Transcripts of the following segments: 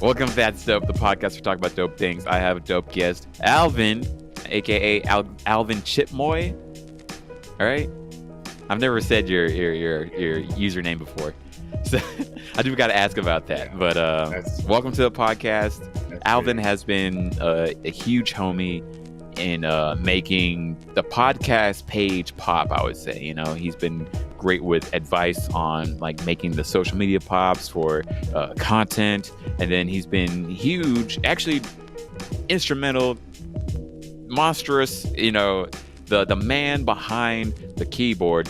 Welcome to That's Dope, the podcast for talking about dope things. I have a dope guest, Alvin, aka AlvinChipmoi. All right, I've never said your username before, so I do got to ask about that. But welcome to the podcast. Alvin has been a huge homie in making the podcast page pop. I would say, he's been great with advice on like making the social media pops for content, and then he's been huge, actually instrumental, monstrous, the man behind the keyboard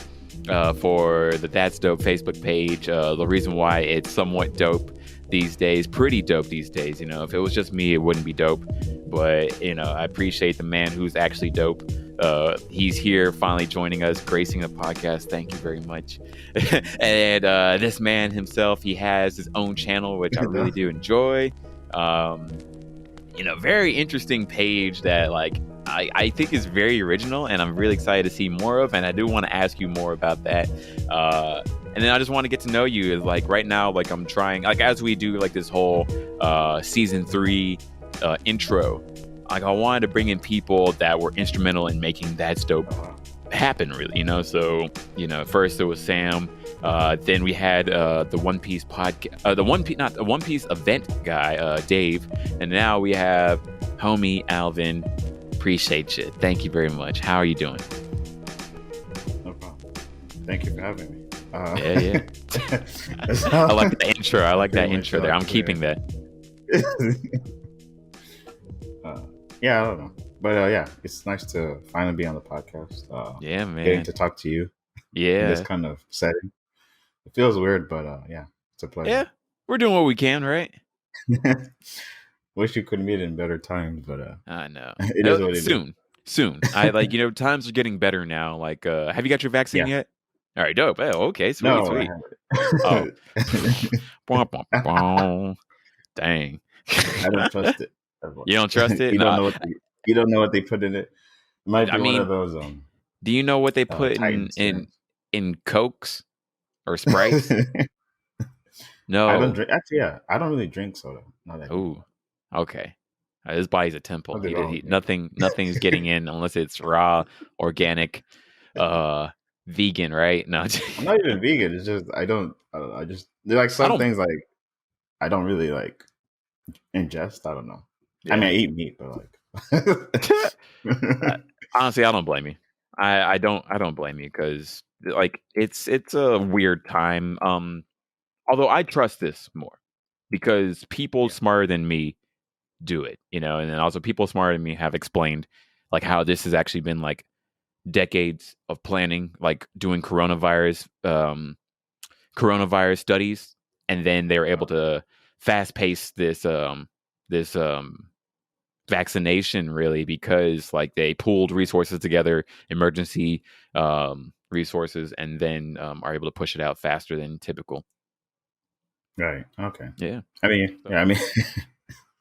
for the That's Dope Facebook page. The reason why it's somewhat dope these days, pretty dope these days. If it was just me, it wouldn't be dope, but I appreciate the man who's actually dope. He's here finally joining us, gracing the podcast. Thank you very much. And this man himself, he has his own channel, which I really do enjoy. Very interesting page that I think is very original, and I'm really excited to see more of, and I do want to ask you more about that. And then I just want to get to know you. Right now, I'm trying, as we do this whole season 3 intro, I wanted to bring in people that were instrumental in making That's Dope happen, really, So, first it was Sam, then we had the One Piece podcast, the One Piece event guy, Dave, and now we have homie Alvin. Appreciate you. Thank you very much. How are you doing? No problem. Thank you for having me. Yeah. I like the intro. I like that intro there. I'm keeping that. Yeah, I don't know. But it's nice to finally be on the podcast. Yeah, man. Getting to talk to you. Yeah. In this kind of setting. It feels weird, but it's a pleasure. Yeah, we're doing what we can, right? Wish you could meet in better times, but I know. It is what it is. Soon. I times are getting better now. Have you got your vaccine yet? All right, dope. Oh, okay, sweet, no, sweet. Dang. I don't trust it. You don't trust it? You don't know what they put in it. It might be one of those. Do you know what they put in Cokes or Sprites? No, I don't drink. Actually, I don't really drink soda. Ooh, okay. His body's a temple. Nothing's getting in unless it's raw, organic, vegan, right? No, I'm not even vegan. It's just I don't know. I just there's some things I don't really ingest. I don't know. Yeah. I mean, I eat meat, but honestly, I don't blame you. I don't blame you because it's a weird time. Although I trust this more because people smarter than me do it, and then also people smarter than me have explained how this has actually been decades of planning, doing coronavirus studies, and then they were able to fast pace this vaccination really because they pooled resources together, emergency resources, and then are able to push it out faster than typical. Right. Okay. Yeah. I mean,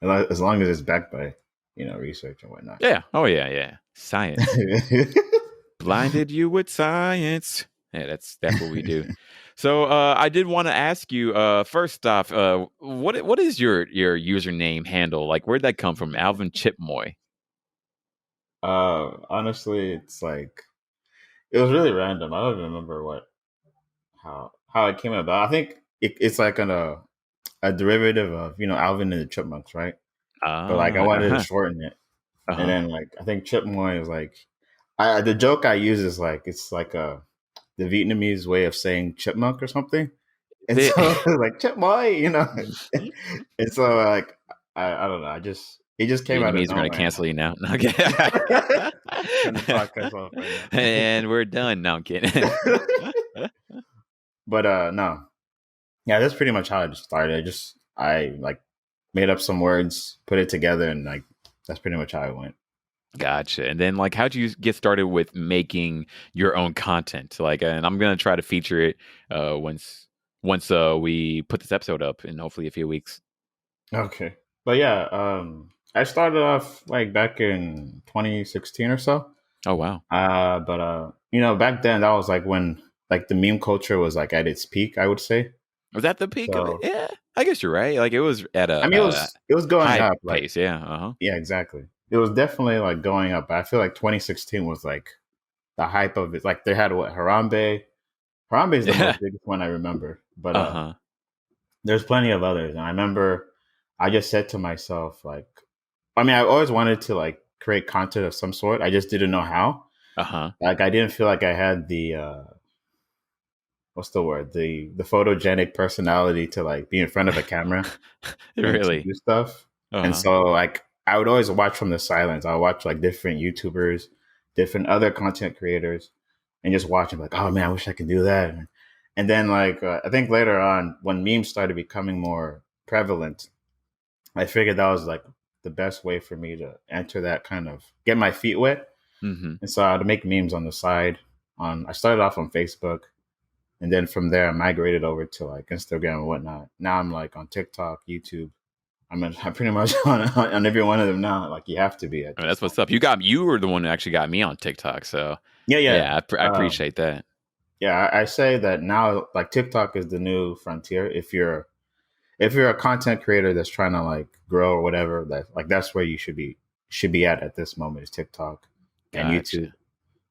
as long as it's backed by research and whatnot. Yeah. Oh yeah. Science. Blinded you with science. Yeah, that's what we do. So I did want to ask you first off, what is your username handle? Where'd that come from? AlvinChipmoi. Honestly, it's it was really random. I don't even remember how it came about. I think it's a derivative of Alvin and the Chipmunks, right? But I wanted to shorten it, and then I think Chipmoi is the joke I use is it's the Vietnamese way of saying chipmunk or something. And so it's Chipmoi, and so I don't know. It just came out of nowhere. Vietnamese are going to cancel you now. No, and we're done. No, I'm kidding. But no. Yeah, that's pretty much how it started. I made up some words, put it together, and that's pretty much how it went. Gotcha. And then how'd you get started with making your own content? And I'm gonna try to feature it once we put this episode up in hopefully a few weeks. Okay. But yeah, I started off back in 2016 or so. Oh wow. But back then that was when the meme culture was at its peak, I would say. Was that the peak of it? Yeah. I guess you're right. Like it was at I mean, a it was going high up. Like, pace. Yeah. Uh-huh. yeah, exactly. It was definitely like going up. I feel like 2016 was like the hype of it. Like they had what Harambe. Harambe is the most biggest one I remember, but Uh-huh. there's plenty of others. And I remember I just said to myself, like, I mean, I always wanted to like create content of some sort. I just didn't know how. Uh-huh. Like, I didn't feel like I had the what's the word, the photogenic personality to like be in front of a camera and to Really. do stuff. And Uh-huh. so like I would always watch from the silence. I would watch like different YouTubers, different other content creators, and just watch and like, oh man, I wish I could do that. And then like I think later on when memes started becoming more prevalent, I figured that was like the best way for me to enter that kind of get my feet wet. Mm-hmm. And so I'd make memes on the side. On I started off on Facebook, and then from there I migrated over to like Instagram and whatnot. Now I'm like on TikTok, YouTube. I'm pretty much on every one of them now. Like you have to be at I mean, this that's what's point. up. You were the one that actually got me on TikTok. So Yeah, yeah, yeah, I appreciate that. yeah. I say that now. Like TikTok is the new frontier. If you're a content creator that's trying to like grow or whatever, that like that's where you should be at this moment is TikTok and YouTube Gotcha.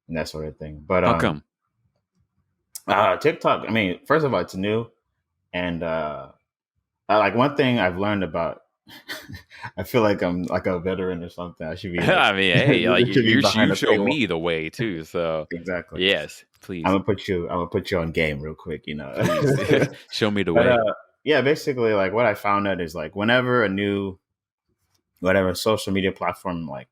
and that sort of thing. But How come? TikTok. I mean, first of all, it's new, and like one thing I've learned about. I feel like I'm like a veteran or something. I should be like, I mean, hey, like you should be behind you a show paywall. me the way too. So Exactly. yes, I'm please, gonna put you. I'm gonna put you on game real quick. please show me the But way. yeah, basically, like what I found out is like whenever a new whatever social media platform like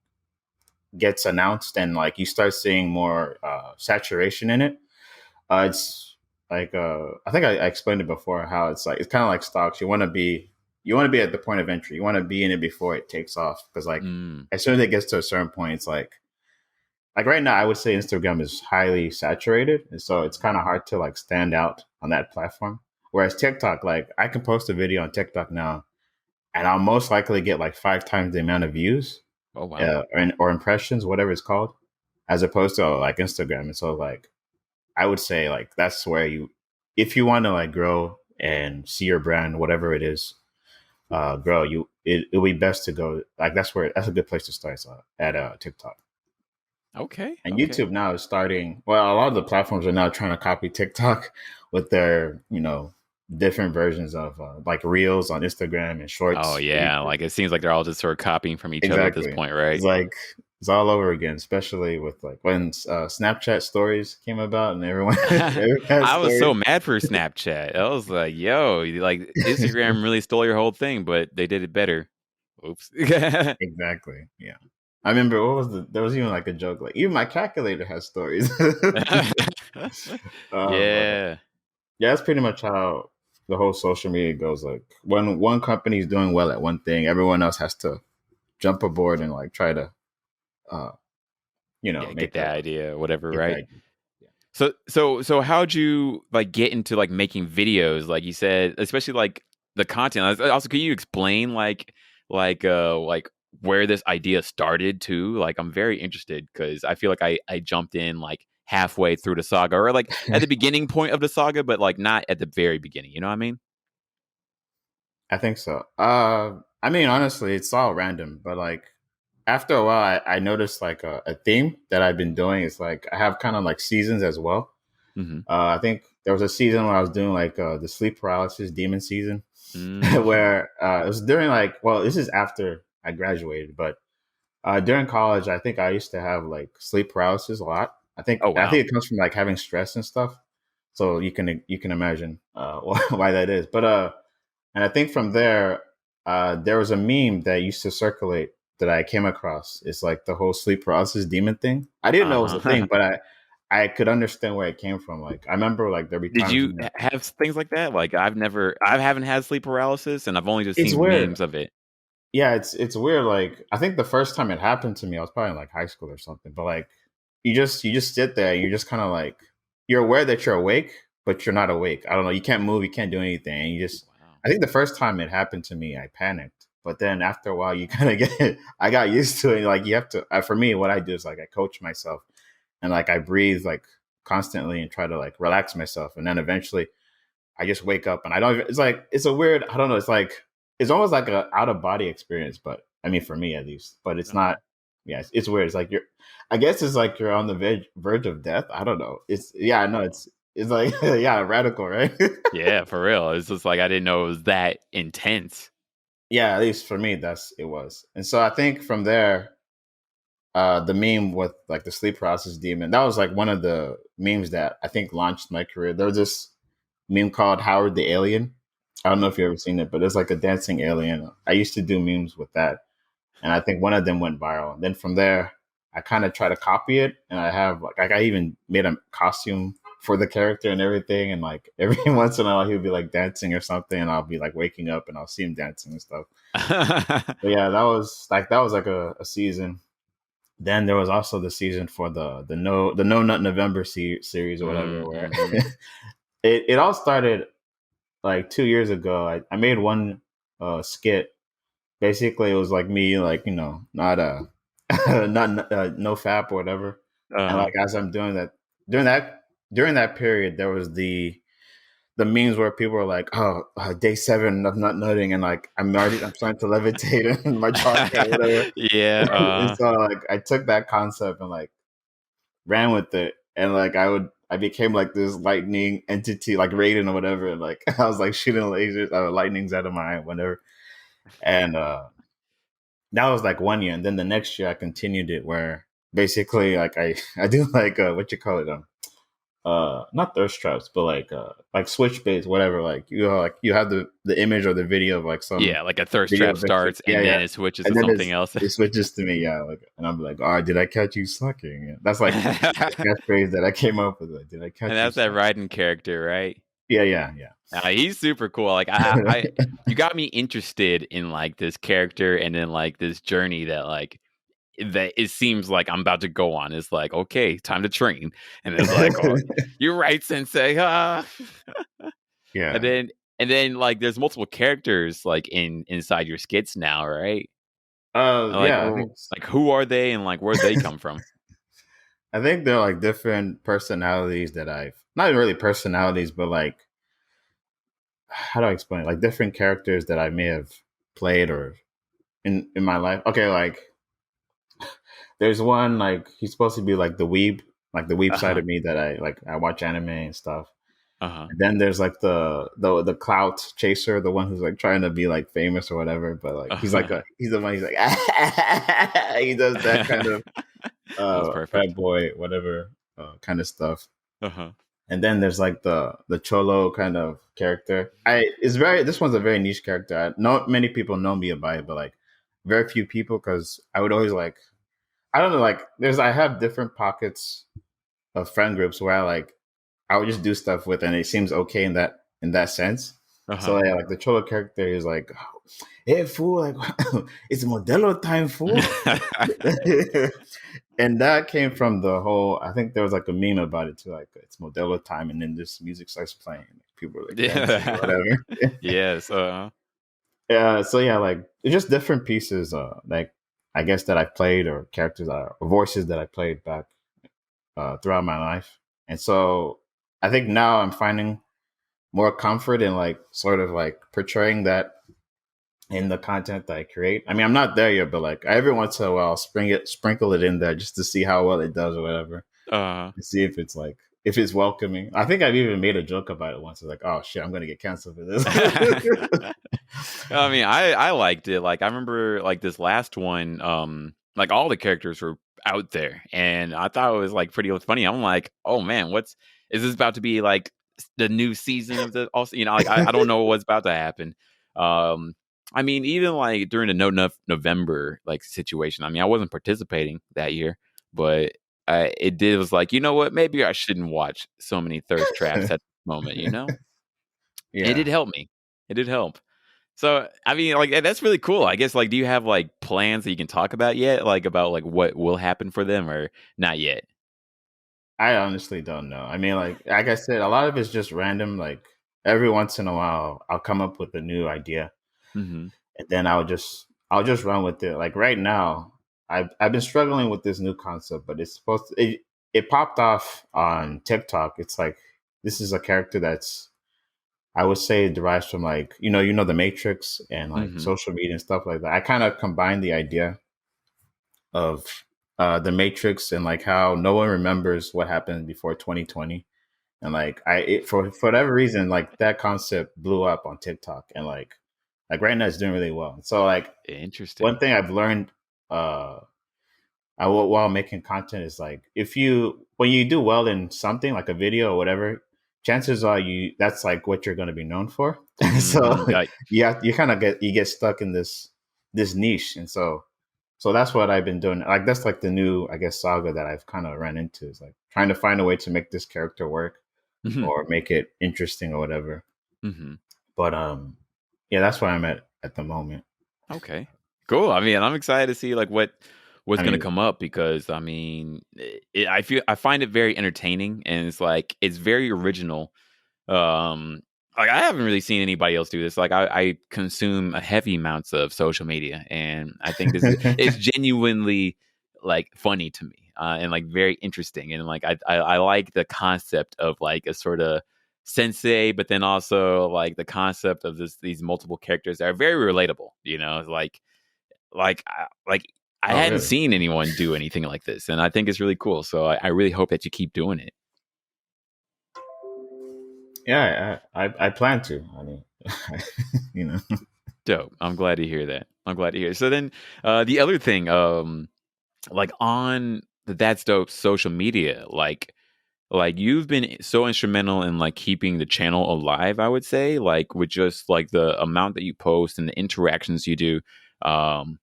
gets announced and like you start seeing more saturation in it, it's like I think I explained it before how it's like it's kind of like stocks. You want to be at the point of entry. You want to be in it before it takes off because like Mm, as soon as it gets to a certain point, it's like right now I would say Instagram is highly saturated, and so it's kind of hard to like stand out on that platform. Whereas TikTok, like I can post a video on TikTok now, and I'll most likely get like 5 times the amount of views oh wow. or impressions, whatever it's called, as opposed to like Instagram. And so like I would say like that's where if you want to like grow and see your brand, whatever it is, grow, it'll be best to go like that's a good place to start at TikTok. Okay. And Okay. YouTube now is starting. Well, a lot of the platforms are now trying to copy TikTok with their different versions of like Reels on Instagram and Oh Shorts for yeah, YouTube. like it seems like they're all just sort of copying from each other at this Exactly. point, It's right? like it's all over again, especially with like when Snapchat stories came about and everyone, everyone has I was so stories. mad for Snapchat. I was like, yo, like Instagram really stole your whole thing, but they did it better. Oops. Exactly. Yeah. I remember there was even like a joke like even my calculator has stories. But Yeah. yeah, that's pretty much how the whole social media goes. Like when one company is doing well at one thing, everyone else has to jump aboard and like try to, uh, Yeah, get make a that idea, whatever, get the right? idea. Yeah. So how'd you like get into like making videos? Like you said, especially like the content. Also, can you explain like where this idea started too? Like I'm very interested because I feel like I jumped in like halfway through the saga or like at the beginning point of the saga, but like not at the very beginning. You know what I mean? I think so. I mean, honestly, it's all random, but like after a while, I noticed like a theme that I've been doing is like I have kind of like seasons as well. Mm-hmm. I think there was a season where I was doing like the sleep paralysis demon season, Mm-hmm. where it was during like this is after I graduated, but during college, I think I used to have like sleep paralysis a lot. I think Oh I wow. think it comes from like having stress and stuff. So you can imagine why that is. But and I think from there, there was a meme that used to circulate that I came across. It's like the whole sleep paralysis demon thing. I didn't know it was a Uh-huh. thing, but I could understand where it came from. Like I remember like there be Did times you when have things like that? Like I haven't had sleep paralysis, and I've only just it's seen weird. memes of it. Yeah, it's weird. Like I think the first time it happened to me, I was probably in like high school or something. But like you just sit there and you're just kind of like you're aware that you're awake, but you're not awake. I don't know. You can't move, you can't do anything. And you just Wow. I think the first time it happened to me, I panicked. But then after a while, you kind of get I got used to it. Like you have to. For me, what I do is like I coach myself and like I breathe like constantly and try to like relax myself, and then eventually I just wake up and I don't even, it's like, it's a weird, I don't know, it's like, it's almost like a out of body experience, but I mean, for me at least, but it's Uh-huh. not, yeah, it's weird. It's like I guess it's like you're on the verge of death. I don't know. It's, yeah, I know Oh. it's like, yeah, radical, right? Yeah, for real. It's just like I didn't know it was that intense. Yeah, at least for me, it was. And so I think from there, the meme with like the sleep paralysis demon, that was like one of the memes that I think launched my career. There was this meme called Howard the Alien. I don't know if you've ever seen it, but it's like a dancing alien. I used to do memes with that, and I think one of them went viral. And then from there, I kind of try to copy it, and I have like I even made a costume for the character and everything. And like every once in a while, he'll be like dancing or something, and I'll be like waking up and I'll see him dancing and stuff. But yeah, that was like a season. Then there was also the season for the No Nut November series or whatever, where Mm-hmm. it all started like 2 years ago. I made one skit. Basically, it was like me, like not not no fap or whatever. And Uh-huh. like as I'm doing that during that during that period, there was the memes where people were like, "Oh, day 7 of not nutting," and like I'm starting to levitate in my chalk or whatever. Yeah, And so like I took that concept and like ran with it, and like I became like this lightning entity, like Raiden or whatever, and like I was like shooting lasers, lightnings out of my eye, whatever. And that was like 1 year, and then the next year I continued it where basically like I do like what you call it not thirst traps, but like switch baits, whatever. Like like you have the image or the video of like some yeah, like a thirst video trap vixen. starts Yeah, and then yeah. it switches And to then something else. it switches to me, yeah. Like, and I'm like, all right, did I catch you sucking? Yeah. That's like the catchphrase that I came up with. Like, did I And catch you that's that sucking? Raiden character, right? Yeah, yeah, yeah. He's super cool. Like you got me interested in like this character and then like this journey that it seems like I'm about to go on. It's like, okay, time to train, and it's like, oh, you're right, Sensei. And Yeah. then like there's multiple characters like inside your skits now, right? Like Yeah, I think like who are they and like where'd they come from? I think they're like different personalities that I've not even really personalities, but like how do I explain it? Like different characters that I may have played or in my life. Okay, like there's one like he's supposed to be like the weeb Uh side huh. of me that I watch anime and stuff. Uh huh. And then there's like the clout chaser, the one who's like trying to be like famous or whatever, but like he's the one he's like he does that kind of That was bad perfect. boy whatever kind of stuff. Uh huh. And then there's like the cholo kind of character. I it's very this one's a very niche character. Not many people know me about it, but like very few people because I would always like I don't know like I have different pockets of friend groups where I would just do stuff with, and it seems okay in that sense. Uh So huh. yeah, like the cholo character is like, "Hey fool, like it's Modelo time, fool." And that came from the whole. I think there was like a meme about it too, like it's Modelo time, and then this music starts playing, people are like dancing or Yeah. whatever. Yes. Yeah, so yeah, like it's just different pieces, like I guess that I played or characters or voices that I played back throughout my life, and so I think now I'm finding more comfort in like sort of like portraying that in the content that I create. I mean, I'm not there yet, but like every once in a while, sprinkle it in there just to see how well it does or whatever, Uh. to see if it's like if it's welcoming. I think I've even made a joke about it once. It's like, oh shit, I'm gonna get canceled for this. I mean, I liked it. Like I remember like this last one, like all the characters were out there and I thought it was like pretty funny. I'm like, oh man, is this about to be like the new season of the also, like I don't know what's about to happen. Um I mean, even like during the November like situation, I mean, I wasn't participating that year, but it did was like, you know what, maybe I shouldn't watch so many thirst traps at the moment, It did Yeah. help me. It did help. So, I mean, like that's really cool. I guess like do you have like plans that you can talk about yet? Like about like what will happen for them or not yet? I honestly don't know. I mean, like I said, a lot of it's just random. Like every once in a while, I'll come up with a new idea, Mhm. and then I'll just run with it. Like right now, I've been struggling with this new concept, but it's supposed to it popped off on TikTok. It's like this is a character that's I would say it derives from like the Matrix and like Mm-hmm. social media and stuff like that. I kind of combine the idea of the Matrix and like how no one remembers what happened before 2020, and like for whatever reason like that concept blew up on TikTok, and like right now it's doing really well. So like one Interesting. thing I've learned uh while making content is like if you when you do well in something like a video or whatever, chances are you that's like what you're going to be known for. So Mm-hmm. you kind of get stuck in this niche, and so that's what I've been doing. Like that's like the new, I guess, saga that I've kind of ran into is like trying to find a way to make this character work Mm-hmm. or make it interesting or whatever. Mm-hmm. But yeah, that's where I'm at the moment. Okay. Cool. I mean, I'm excited to see like what's I going to mean, come up because I mean, I find it very entertaining and it's like it's very original. Um, like I haven't really seen anybody else do this. Like I consume a heavy amounts of social media, and I think this is it's genuinely like funny to me and like very interesting, and like I like the concept of like a sort of sensei, but then also like the concept of these multiple characters that are very relatable. You know, like I oh hadn't really? seen anyone do anything like this, and I think it's really cool. So I really hope that you keep doing it. Yeah, I plan to. I mean, you know. Dope. I'm glad to hear that. I'm glad to hear. So then, the other thing, like on the That's Dope social media, like you've been so instrumental in like keeping the channel alive. I would say, like with just like the amount that you post and the interactions you do. Um,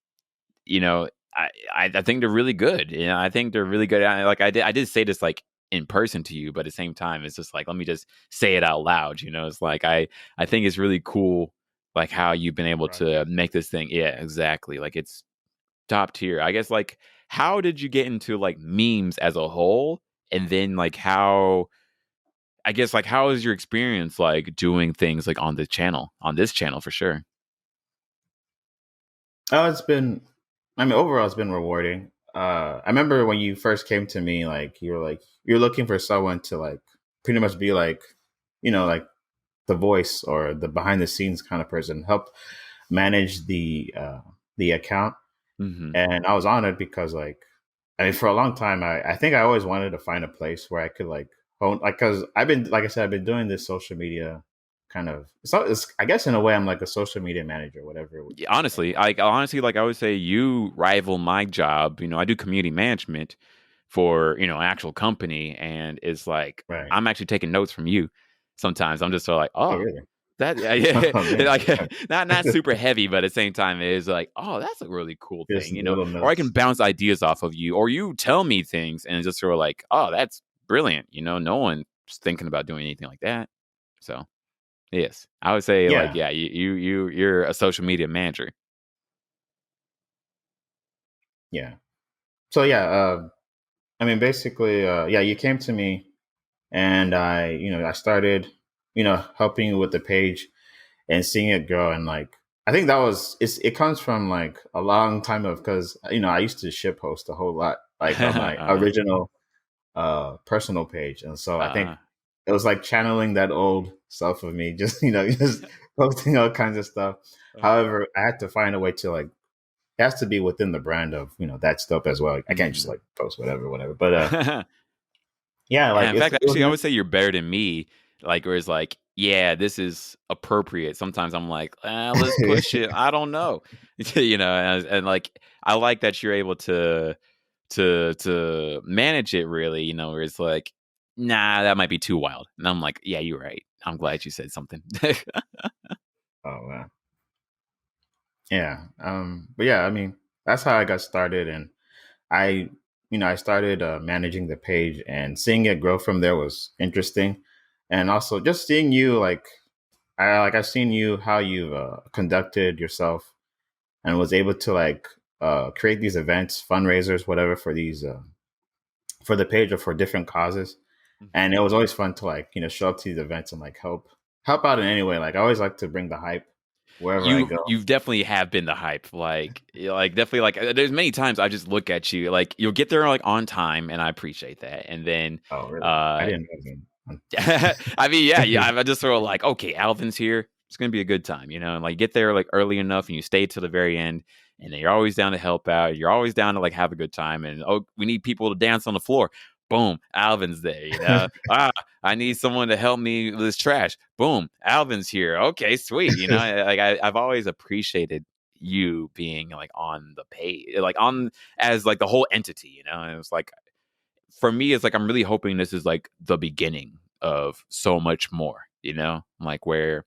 you know, I think they're really good. You know, I think they're really good. Like I did say this like in person to you, but at the same time, it's just like let me just say it out loud. You know, it's like I think it's really cool, like how you've been able to Broadcast. make this thing. Yeah, exactly. Like it's top tier. I guess like how did you get into like memes as a whole, and then like how. I guess like how is your experience like doing things like on this channel for sure. Oh, it's been. I mean, overall, it's been rewarding. I remember when you first came to me, like you're looking for someone to like pretty much be like the voice or the behind the scenes kind of person, help manage the account. Hmm. And I was honored because like I mean for a long time I think I always wanted to find a place where I could like hone like because I've been like I said I've been doing this social media kind of so it's I guess in a way I'm like a social media manager whatever it would Yeah, be like honestly, like I would say, you rival my job. You know, I do community management for an actual company, and it's like right. I'm actually taking notes from you. Sometimes I'm just sort of like, Oh oh, really? that yeah, Oh man. like not super heavy, but at the same time, it is like, oh, that's a really cool Just thing, little or I can notes. bounce ideas off of you, or you tell me things, and it's just sort of like, oh, that's brilliant. No one's thinking about doing anything like that. So yes, I would say like, Yeah. yeah, you're a social media manager. Yeah. So yeah, I mean basically yeah, you came to me and I started, helping you with the page and seeing it grow and like I think it comes from like a long time of because I used to ship post a whole lot like on my uh, original personal page, and so I think uh, it was like channeling that old self of me just just posting all kinds of stuff. uh, However, I had to find a way to like it has to be within the brand of that stuff as well. I can't just mhm. like post whatever but yeah, Yeah, like in fact, it was actually, I meant. would say you're better than me. Like, where it's like, yeah, this is appropriate. Sometimes I'm like, let's push it. I don't know, and like, I like that you're able to manage it really. Where it's like, nah, that might be too wild. And I'm like, yeah, you're right. I'm glad you said something. Oh man. Yeah. But yeah, I mean, that's how I got started. And I, I started managing the page and seeing it grow from there was interesting. And also just seeing you, I've seen you, how you've conducted yourself and was able to create these events, fundraisers, whatever for the page or for different causes. And Mhm. it was always fun to show up to these events and like help out in any way. Like I always like to bring the hype wherever I go. You've definitely have been the hype, like definitely like there's many times I just look at you like you'll get there like on time, and I appreciate that, and then Oh, really? I uh didn't know that. I mean, yeah. I just sort of like, okay, Alvin's here. It's gonna be a good time, and like get there like early enough, and you stay to the very end, and then you're always down to help out. You're always down to like have a good time, and we need people to dance on the floor. Boom, Alvin's there. I need someone to help me with this trash. Boom, Alvin's here. Okay, sweet. Like I've always appreciated you being like on the page, like on as like the whole entity. And it's like for me, it's like I'm really hoping this is like the beginning of so much more, like where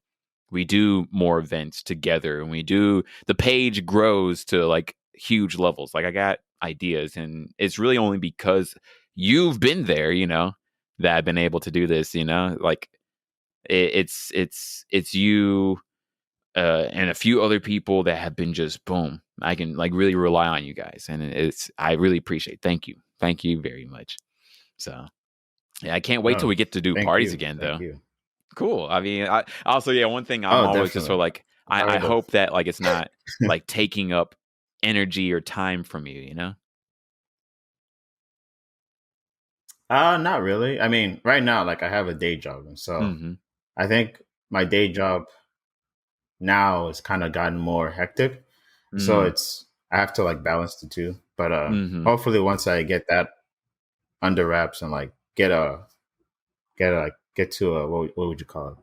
we do more events together and the page grows to like huge levels. Like I got ideas, and it's really only because you've been there, that I've been able to do this, like it's you and a few other people that have been just boom. I can like really rely on you guys, and I really appreciate. Thank you very much. So yeah, I can't wait till Oh, we get to do thank parties you. again, Thank though. you. Cool. I mean, I also, yeah, one thing I'm Oh, always just sort of definitely. like, I I would have. hope that like it's not like taking up energy or time from you. Not really. I mean, right now, like I have a day job, and so Mm-hmm. I think my day job now has kind of gotten more hectic. So Mm. it's I have to like balance the two. But Mm-hmm. hopefully once I get that under wraps and like get to a what would you call it?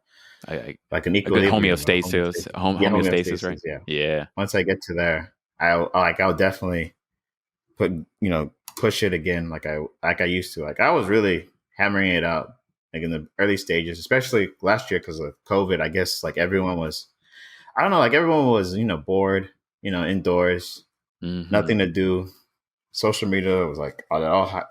I, Like an a good equilibrium or homeostasis, homeostasis. Yeah, homeostasis, right? homeostasis. Yeah. Yeah. Once I get to there, I'll definitely put push it again like I used to. Like I was really hammering it out like in the early stages, especially last year because of COVID. I guess like everyone was I don't know like everyone was bored indoors, Mm-hmm. nothing to do. Social media was like at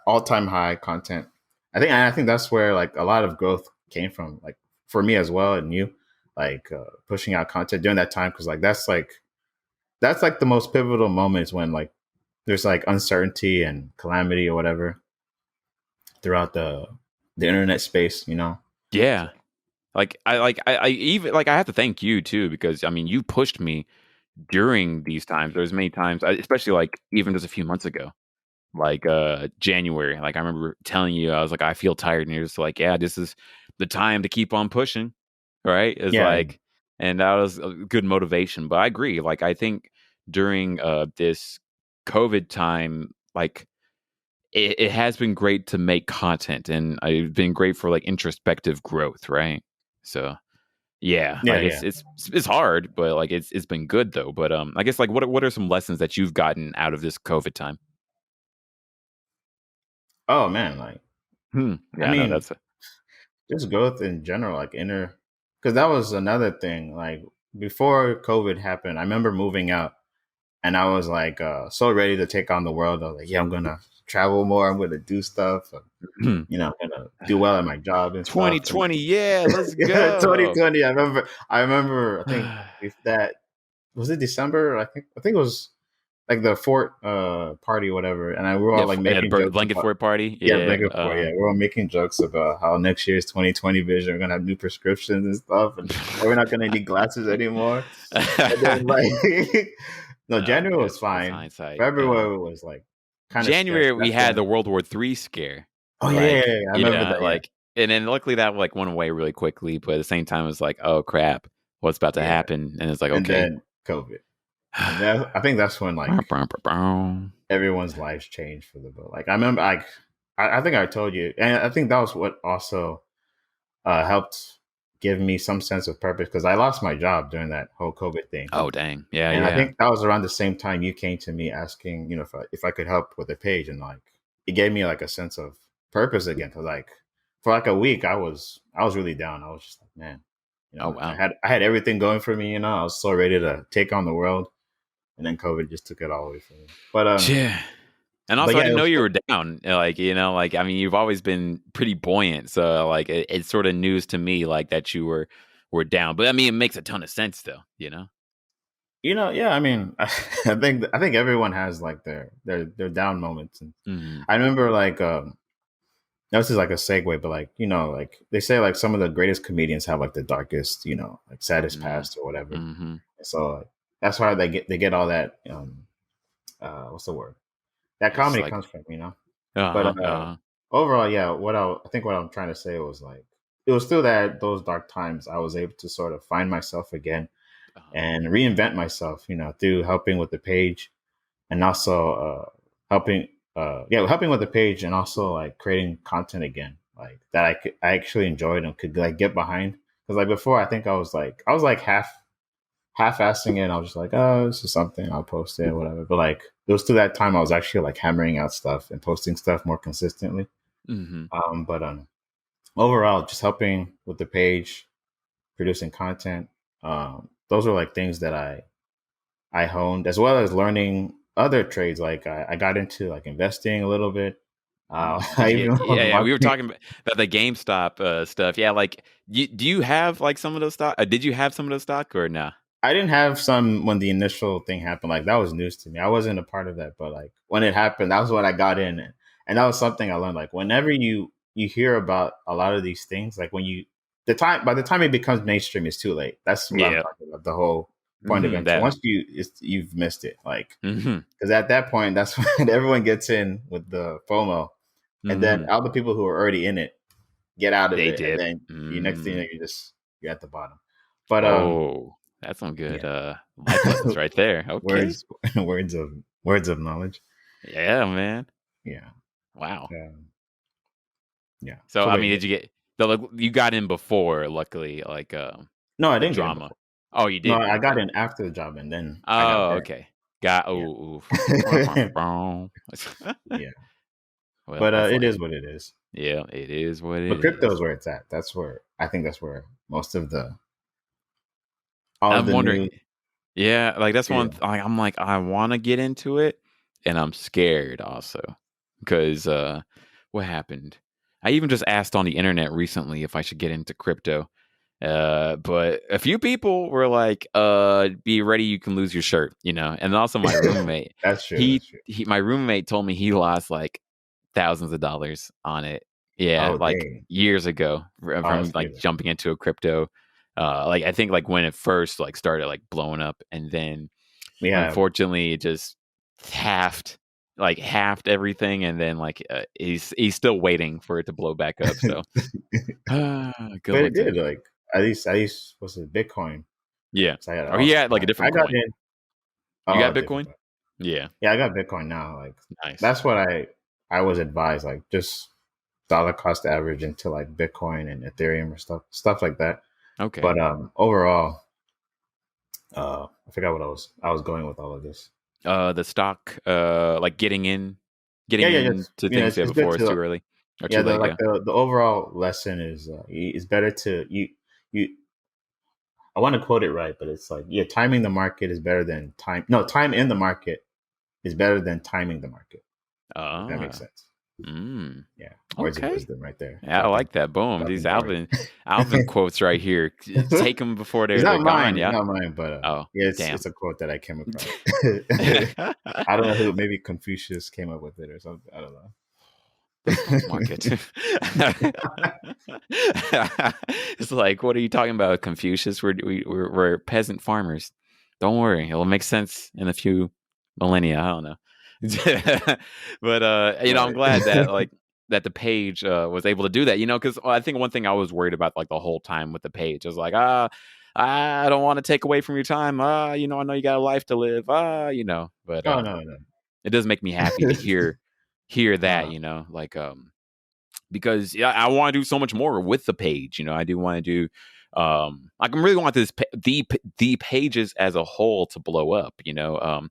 all time high content. I think that's where like a lot of growth came from, like for me as well and you, like pushing out content during that time because like that's like the most pivotal moments when like there's like uncertainty and calamity or whatever throughout the internet space. Yeah. So I even like I have to thank you too, because I mean you pushed me during these times. There's many times, especially like even just a few months ago, like January. Like I remember telling you, I was like, I feel tired, and you're just like, yeah, this is the time to keep on pushing, right? It's yeah, like, and that was a good motivation. But I agree. Like I think during this COVID time, like it has been great to make content, and I've been great for like introspective growth, right? So yeah, yeah, like yeah. it's hard, but like it's been good though. But I guess like what are some lessons that you've gotten out of this COVID time? Oh man, like I Yeah, I know mean, that's just growth in general, like inner, because that was another thing. Like before COVID happened, I remember moving out, and I was like so ready to take on the world. I was like, yeah, I'm gonna travel more. I'm gonna do stuff. I'm gonna do well at my job and stuff. And 2020. Yeah, let's yeah, go. 2020. I remember. I think if that was it December. I think it was like the fort party or whatever, and we were Yeah, all like yeah, making jokes blanket about fort party. yeah, Yeah, blanket fort. Yeah, we're all making jokes about how next year's 2020 vision we're gonna have new prescriptions and stuff, and we're not gonna need glasses anymore. And then like no, oh, January was it's fine. hindsight. February was like kind of sketchy. January we That's had when the World War III scare. oh yeah, yeah, Like, yeah, I remember that. Yeah, like, and then luckily that like went away really quickly. But at the same time, it's like, oh crap, what's about to yeah, happen? And it's like, and okay. then COVID, and then I think that's when like everyone's lives changed for the better. Like I remember, I think I told you, and I think that was what also helped give me some sense of purpose because I lost my job during that whole COVID thing, Oh dang, yeah, and I yeah. think that was around the same time you came to me asking, if I could help with the page, and like it gave me like a sense of purpose again. Cause like for like a week, I was really down. I was just like, man, Oh like I wow. had I had everything going for me. I was so ready to take on the world, and then COVID just took it all away from me. But Yeah. And but also, I yeah, it didn't know was you still were down. Like, like I mean, you've always been pretty buoyant. So, like, it's sort of news to me, like that you were down. But I mean, it makes a ton of sense, though. Yeah. I mean, I think everyone has like their down moments, and Hmm. I remember like this is like a segue, but like like they say like some of the greatest comedians have like the darkest, like saddest Mm. past or whatever. Hmm. So that's why they get all that what's the word that It's comedy like, comes from. uh But huh, uh huh. overall, yeah. I think what I'm trying to say was like it was still that those dark times I was able to sort of find myself again Uh-huh. and reinvent myself, through helping with the page and also helping helping with the page and also like creating content again, like that I actually enjoyed and could like get behind. Because like before, I think I was like half-assing it. And I was just like, oh, this is something, I'll post it, whatever. But like it was to that time I was actually like hammering out stuff and posting stuff more consistently. Mm-hmm. But overall, just helping with the page, producing content. Those are like things that I honed, as well as learning other trades. Like I got into like investing a little bit. Did I you get? even Yeah, was yeah. We were watching. talking about the GameStop stuff. Yeah, like, do you have like some of those stock? Did you have some of those stock or no? I didn't have some when the initial thing happened. Like that was news to me. I wasn't a part of that, but like when it happened, that was when I got in, and that was something I learned. Like whenever you hear about a lot of these things, like when you the time by the time it becomes mainstream, it's too late. That's what I'm Yeah. talking about. The whole point of entry. That. Once you've missed it, like Mm-hmm. because at that point, that's when everyone gets in with the FOMO, and then Mm-hmm. all the people who are already in it get out of They it, and did. then you next thing you know, Mm. you're at the bottom. But Oh, that's some good yeah. life lessons right there. Okay. words words of knowledge. Yeah, man. Yeah. Wow. Um, yeah. So So I wait, mean, did you get you got in before? Luckily, like no, I the didn't get in drama. before. Oh, you No, didn't. I got Okay. in after the job, and then I got Oh, burned. okay. Got Yeah. oh. Oof. Yeah. Well, But that's it is life. what it is. Yeah, it is what But it crypto is is. where it's at. That's where I think that's where most of the all of I'm the wondering. new. Yeah, like that's Yeah. I'm like I want to get into it, and I'm scared also because what happened? I even just asked on the internet recently if I should get into crypto. But a few people were like, be ready, you can lose your shirt, And also my roommate, That's true. That's true. my roommate told me he lost like thousands of dollars on it. Yeah, Oh, like dang. years ago Oh, from that's like crazy. jumping into a crypto. Like I think like when it first like started like blowing up, and then Yeah. unfortunately it just halved halved everything, and then like he's still waiting for it to blow back up. So good But it luck to did, him. like at least what's it, Bitcoin. Yeah. So I had Or he also had like a I different got coin. in. You Oh, got different. Bitcoin? Yeah. Yeah, I got Bitcoin now. Like Nice. that's what I was advised. Like just dollar cost average into like Bitcoin and Ethereum or stuff like that. Okay. But overall, I forgot what I was going with all of this. The stock, like Yeah, getting yeah, just into things it's good before it's too to early or yeah. too The late. like Yeah. the overall lesson is it's better to you. I want to quote it right, but it's like yeah, timing the market is better than time. No, time in the market is better than timing the market. If that makes Ah. sense. Mm. Yeah, words of Okay. wisdom right there. Yeah, I like that. Boom. These Dropping bars. Alvin quotes right here. Take them before It's they're not gone. mine. It's Yeah. not mine, but Oh, yeah, it's damn. a quote that I came across. I don't know who. Maybe Confucius came up with it or something. I don't The stock market. It's like, what are you talking about, Confucius? We're peasant farmers. Don't worry, it'll make sense in a few millennia. I don't know, but I'm know. glad that Right. like that the page was able to do that. Because I think one thing I was worried about like the whole time with the page was like, I don't want to take away from your time. I know you got a life to live. But Oh no, no. it does make me happy to hear that, uh, like because yeah, I want to do so much more with the page. I do want to do like I really want the pages as a whole to blow up. In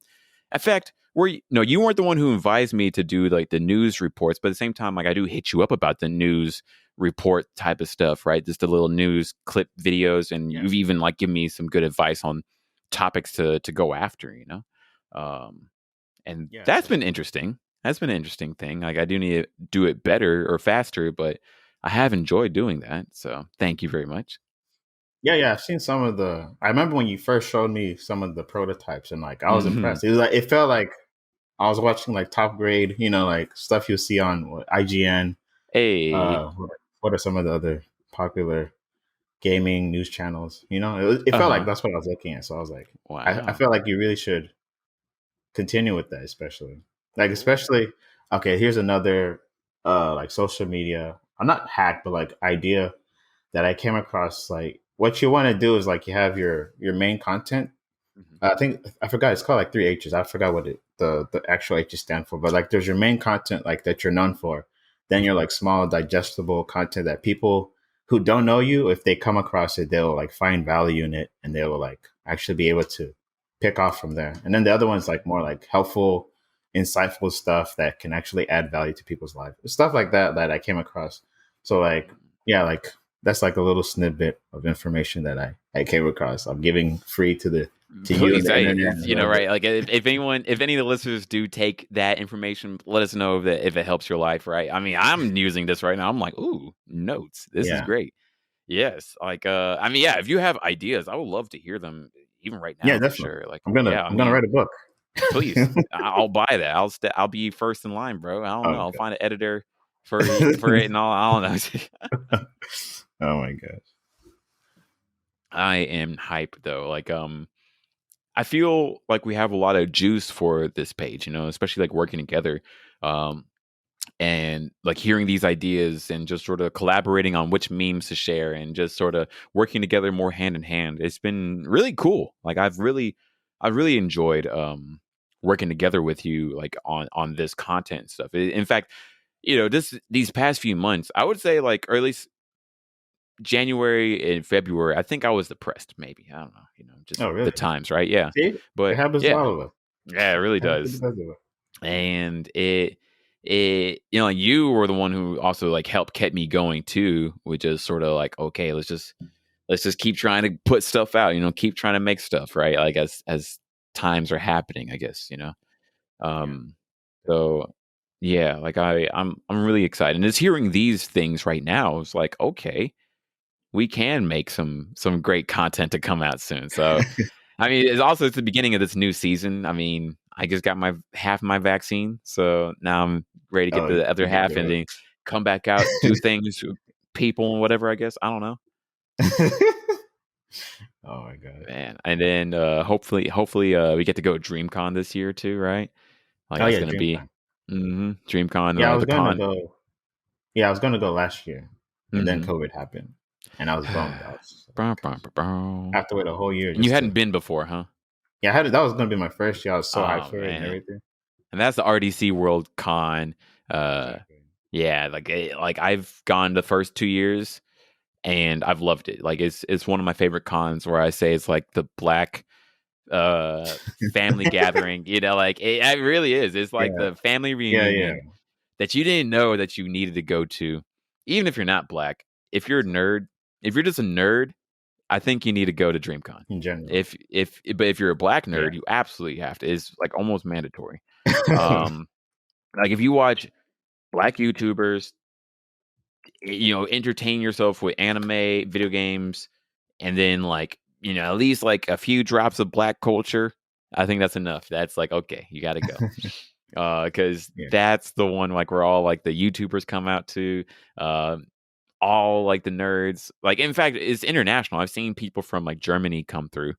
fact, no, you weren't the one who advised me to do like the news reports, but at the same time, like I do hit you up about the news report type of stuff, right? Just the little news clip videos, and yeah, you've even like given me some good advice on topics to go after. Um, and yeah, that's been definitely. interesting. That's been an interesting thing. Like I do need to do it better or faster, but I have enjoyed doing that. So thank you very much. Yeah, yeah. I've seen some of the. I remember when you first showed me some of the prototypes, and like I was Hmm. impressed. It was like it felt like I was watching like top grade, like stuff you'll see on IGN. Hey. What are some of the other popular gaming news channels? It Uh felt like huh. that's what I was looking at. So I was like, I Wow. felt like you really should continue with that, especially like Cool. especially. Okay, here's another like social media. I'm not hack, but like idea that I came across. Like, what you want to do is like you have your main content. Mhm. I think I forgot, it's called like three H's. I forgot what the actual H's stand for, but like there's your main content like that you're known for. Then you're like small digestible content that people who don't know you, if they come across it, they'll like find value in it and they will like actually be able to pick off from there. And then the other one's like more like helpful, insightful stuff that can actually add value to people's life. Stuff like that that I came across. So like yeah, like that's like a little snippet of information that I came across. I'm giving free to you and Please, the hey, internet a little right? bit. Like, if anyone, if any of the listeners do take that information, let us know if it helps your life, right? I mean, I'm using this right now. I'm like, ooh, notes. This is Yeah. great. Yes, like, I mean, yeah. If you have ideas, I would love to hear them, even right Yeah, now, for definitely. sure. Like, I'm gonna yeah, I I'm gonna mean, write a book. please, I'll buy that. I'll be first in line, bro. I don't know. I'll Okay. find an editor for it and all. I don't know. Oh my gosh. I am hyped though. Like, I feel like we have a lot of juice for this page, especially like working together. Um, and like hearing these ideas and just sort of collaborating on which memes to share and just sort of working together more hand in hand. It's been really cool. Like I've really enjoyed working together with you like on this content and stuff. In fact, these past few months, I would say like, or at least January and February, I think I was depressed. Maybe I don't know. Just Oh the really? times, right? Yeah, See? It but happens to yeah, all of us. yeah, it really It happens to the does. best of us. And like you were the one who also like helped kept me going too, which is sort of like, okay, let's just keep trying to put stuff out. Keep trying to make stuff, right? Like as times are happening, I guess. Yeah. Um, so yeah, like I'm really excited, and just hearing these things right now is like, okay, we can make some great content to come out soon. So, I mean, it's the beginning of this new season. I mean, I just got my half my vaccine, so now I'm ready to get Oh, the other half and you're then come back out, do things with people and whatever. I guess I don't know, Oh my gosh. man. And then hopefully, we get to go to DreamCon this year too, right? Like Oh that's yeah, gonna be DreamCon. DreamCon, Yeah, I was the gonna con. go. Yeah, I was gonna go last year, and then Mm-hmm. COVID happened, and I was bummed. I was Bow, like, bow, bow, bow. I have to wait a whole year And you just hadn't to. been before, huh? Yeah, that was gonna be my first year. I was so hyped Oh for it and man. everything. And that's the RDC World Con. Uh, Exactly. yeah, like I've gone the first 2 years and I've loved it. Like it's one of my favorite cons where I say it's like the black uh family gathering. Like it really is. It's like Yeah, the family yeah, yeah. reunion that you didn't know that you needed to go to, even if you're not black. If you're a nerd, if you're just a nerd, I think you need to go to DreamCon. In general, But if you're a black yeah. nerd, you absolutely have to. It's like almost mandatory. Um, like if you watch black YouTubers, entertain yourself with anime, video games, and then like, at least like a few drops of black culture. I think that's enough. That's like, okay, you got to go. Because Yeah. that's the one like where all like the YouTubers come out to, uh, all like the nerds. Like, in fact, it's international. I've seen people from like Germany come through,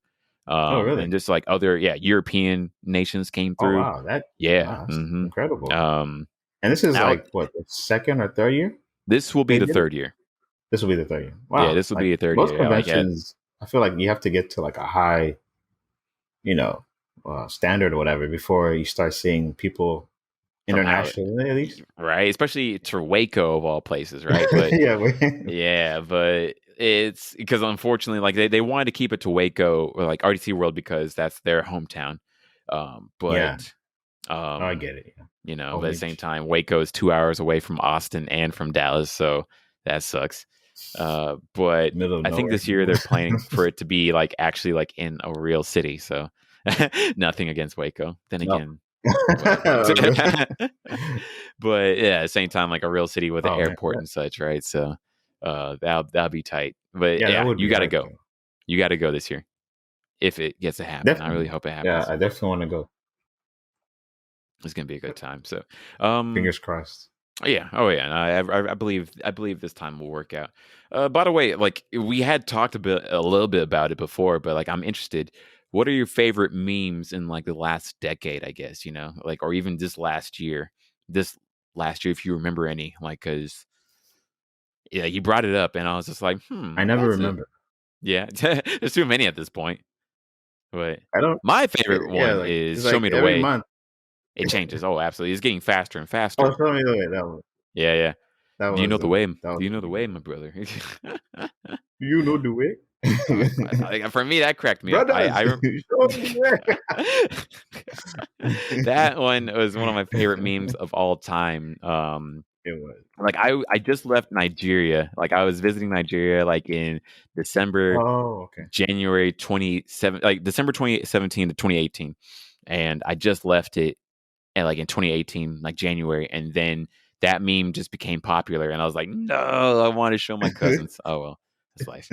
Oh, and really? just like other European nations came Oh, through. wow. Yeah. Wow, that's incredible. Um, And this is out like what, the second or third year This will be they the did it? third year. This will be the third year. Yeah, Wow. this will Like be a third most year. Yeah, like at conventions, I feel like you have to get to like a high, you know, standard or whatever before you start seeing people from out, internationally, at least. right? Especially to Waco of all places, right? But Yeah. yeah, but it's because unfortunately, like they wanted to keep it to Waco or like RDC World because that's their hometown. Yeah. But Oh, I get it. Yeah. but at the same Homage. time, Waco is 2 hours away from Austin and from Dallas, so that sucks. But Middle of I think nowhere. this year they're planning for it to be like actually like in a real city. So nothing against Waco. Then No. again, whatever. But yeah, at the same time, like a real city with an Oh man. airport and such, right? So that'll be tight. But Yeah, that yeah, would you be got to hype go. though. You got to go this year if it gets to happen. I really Definitely. hope it Yeah, happens. I definitely want to go. It's gonna be a good time. So, um, Fingers crossed. yeah. Oh yeah. I believe this time will work out. By the way, like we had talked a little bit about it before, but like I'm interested. What are your favorite memes in like the last decade? I guess like, or even this last year. This last year, if you remember any, like, because Yeah, you brought it up, and I was just like, I never that's it. remember. Yeah, there's too many at this point. But I don't. my favorite Yeah, one like is it's "Show like Me the every Way." month. It changes. Oh, absolutely, it's getting faster and Oh, faster. show me the way. That was Yeah, yeah. that Do you know was the a way? that Do was you a know the pretty way, good my one. brother? Do you know the way, For me, that cracked me up. brothers? Show me the way. That one was one of my favorite memes of all time. It was. Like I just left Nigeria. Like I was visiting Nigeria like in December, Oh, okay. January 27, like December 2017 to 2018, and I just left it and like in 2018, like January, and then that meme just became popular, and I was like, no, I want to show my cousins. Oh well, that's life.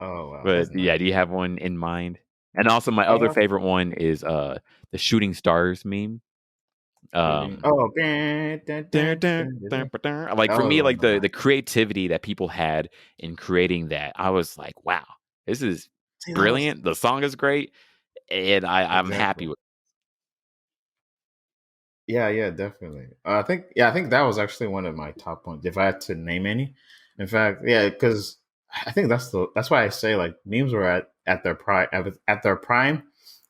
Oh wow, that's But nice. yeah, do you have one in mind? And also, my other Uh, favorite one is the shooting stars meme. shooting. Um, Oh, dun, dun, dun, dun, dun, dun. like That for was me, one like of the mine. creativity that people had in creating that, I was like, wow, this is See, that was brilliant. The song is great, and I'm happy exactly. with. Yeah, yeah, definitely. I think that was actually one of my top ones. If I had to name any, in fact, yeah, because I think that's why I say like memes were at their prime at their prime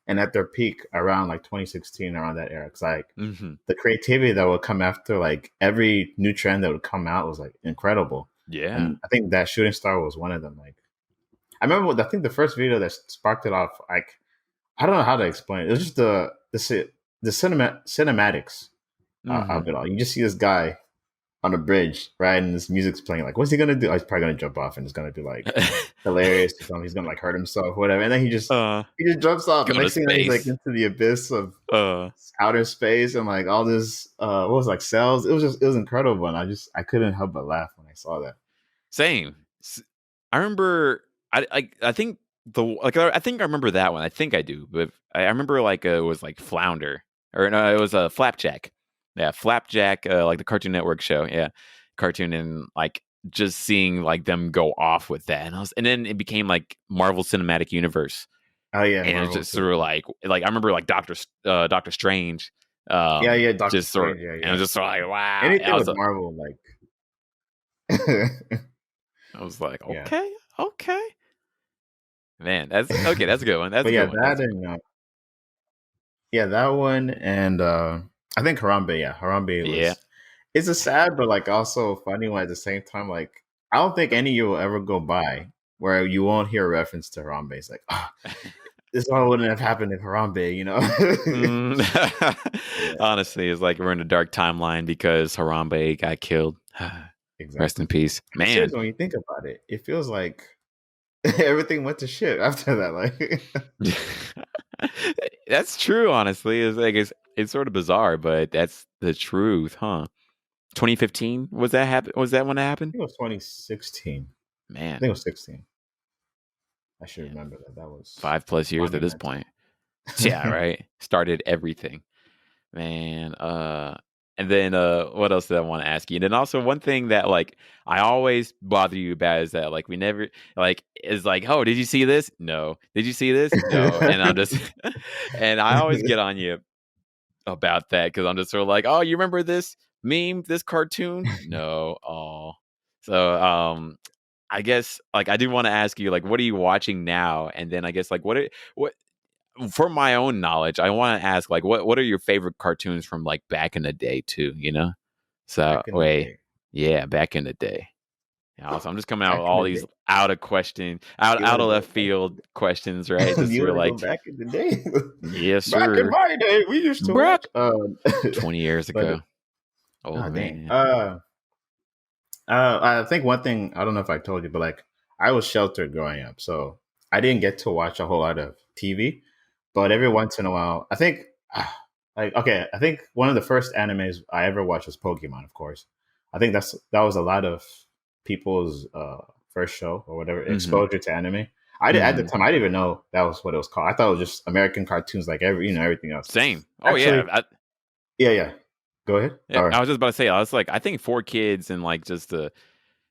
and at their peak around like 2016 around that era. Because like Hmm. the creativity that would come after like every new trend that would come out was like incredible, Yeah. and I think that shooting star was one of them. Like I remember, I think the first video that sparked it off, like I don't know how to explain it. It was just the cinematics of Hmm. it all. You just see this guy on a bridge, right? And this music's playing. Like, what's he gonna do? Oh, he's probably gonna jump off, and it's gonna be like hilarious or something. He's gonna like hurt himself, whatever. And then uh, he just jumps off. go And to next thing you know, he's like space. into the abyss of Uh, outer space and like all this. What was it, like cells? It was incredible, and I couldn't help but laugh when I saw that. Same. I remember. I think I think I remember that one. I think I do, but I remember like it was like Flounder, or no, it was a Flapjack. Yeah, Flapjack, like the Cartoon Network show. Yeah, cartoon, and like just seeing like them go off with that, and then it became like Marvel Cinematic Universe, Oh yeah, and it was Marvel just too. sort of like I remember like Doctor Strange, Yeah, yeah, Doctor just sort of, Strange. Yeah, and I yeah. was just sort of like wow. Anything with Marvel, like I was like, yeah. okay, okay. Man, that's okay. That's a good one. That's But a yeah, good one. that That's a good and yeah, that one and I think Harambe. Yeah, Harambe one. Yeah. was. It's a sad but like also funny one at the same time. Like I don't think any of you will ever go by where you won't hear a reference to Harambe. It's like, oh, this all wouldn't have happened if Harambe, you know? Mm. Yeah, Honestly, it's like we're in a dark timeline because Harambe got killed. Rest in exactly. peace, And man. seriously, when you think about it, it feels like everything went to shit after that. Like, That's true. Honestly, it's like it's sort of bizarre, but that's the truth, huh? 2015 was that happen? Was that when it I happened? think it was 2016. I Man, think it was 16. I should man, remember that. That was 5+ years at this monumental. point. Yeah, right. Started everything. Man, and then what else did I want to ask you? And then also one thing that like I always bother you about is that like we never like is like, oh, did you see this? No. Did you see this? No. And I'm just and I always get on you about that because I'm just sort of like, oh, you remember this meme, this cartoon? No. Oh. So I guess like I do want to ask you like what are you watching now? And then I guess like what for my own knowledge, I want to ask, like, what are your favorite cartoons from like back in the day, too? You know, so Back in the wait, day. yeah, back in the day. Yeah, also, I'm just coming out with Back in all the these day. You out want to of go left back? field questions, right? Just You you're want to go like, back in the day? yes, Back in sir, my day, we used to Brock. watch. 20 years But ago, old oh dang. man. I think one thing I don't know if I told you, but like I was sheltered growing up, so I didn't get to watch a whole lot of TV. But every once in a while, I think, like okay, I think one of the first animes I ever watched was Pokemon. Of course, I think that was a lot of people's first show or whatever Mm-hmm. exposure to anime. I did at the Mm-hmm. time I didn't even know that was what it was called. I thought it was just American cartoons like everything else. Same. Oh yeah, Actually, yeah, yeah. Go ahead. yeah. Or I was just about to say, I was like, I think 4 Kids and like just the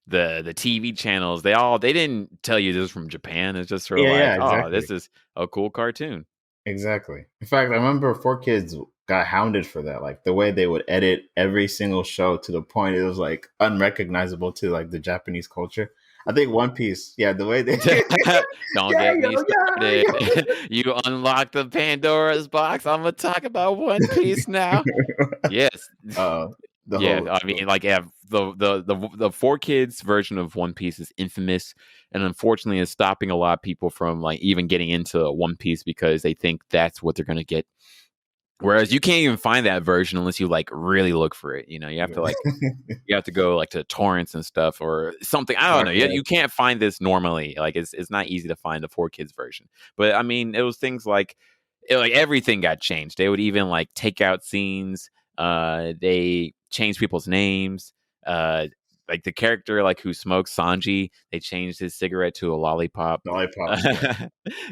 TV channels, they didn't tell you this was from Japan. It's just sort of yeah, like, yeah, oh, exactly. this is a cool cartoon. Exactly. In fact, I remember Four Kids. got hounded for that. Like the way they would edit every single show to the point it was like unrecognizable to like the Japanese culture. I think One Piece, yeah, the way they Don't yeah, get me yo, started. yeah, You unlock the Pandora's box. I'm gonna talk about One Piece now. Yes. the Yeah, whole I mean, like, yeah, the four kids version of One Piece is infamous, and unfortunately, is stopping a lot of people from like even getting into One Piece because they think that's what they're gonna get. Whereas you can't even find that version unless you like really look for it. You know, you have to go like to torrents and stuff or something. I don't dark know. You web. can't find this normally. Like it's not easy to find the four kids version. But I mean, it was things like like everything got changed. They would even like take out scenes. They changed people's names. Like the character like who smokes Sanji, they changed his cigarette to a lollipop. Lollipop, yeah.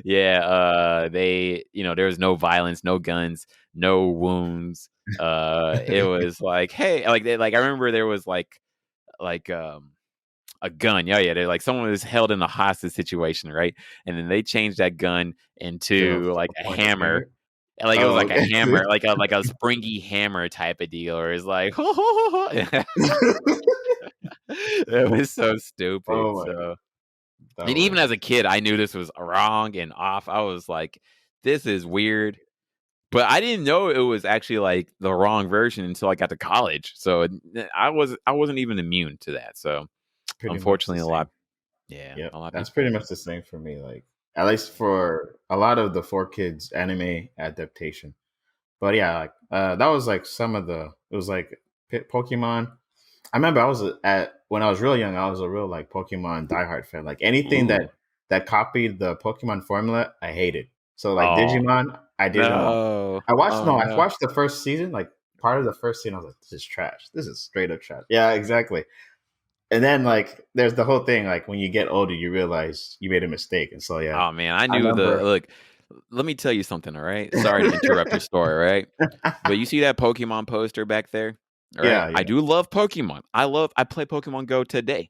Yeah, they there was no violence, no guns, no wounds. It was like, hey, like I remember there was like a gun. Yeah, yeah. They're like someone was held in a hostage situation, right? And then they changed that gun To into like a point a hammer. finger. And, like it was Oh, like a okay. hammer, like a springy hammer type of deal, or it's like it was so stupid. Oh my god, So that and even was as a kid, I knew this was wrong and off. I was like, this is weird. But I didn't know it was actually like the wrong version until I got to college. So I wasn't even immune to that. So pretty much the unfortunately, same. Yep, a lot of that's people. pretty much the same for me. Like at least for a lot of the Four Kids anime adaptation. But yeah, like that was like some of the. It was like Pokemon. I remember I was at when I was real young. I was a real like Pokemon diehard fan. Like anything Ooh. that copied the Pokemon formula, I hated. So like Oh Digimon, I didn't want. no. I watched Oh no, I no. watched the first season. Like part of the first season, I was like, this is trash. This is straight up trash. Yeah, exactly. And then like there's the whole thing. Like when you get older, you realize you made a mistake. And so yeah, Oh man, I I knew the remember. look. Let me tell you something, all right? Sorry to interrupt your story, all right? But you see that Pokemon poster back there? All right. Yeah, I yeah, do love Pokemon. I play Pokemon Go today.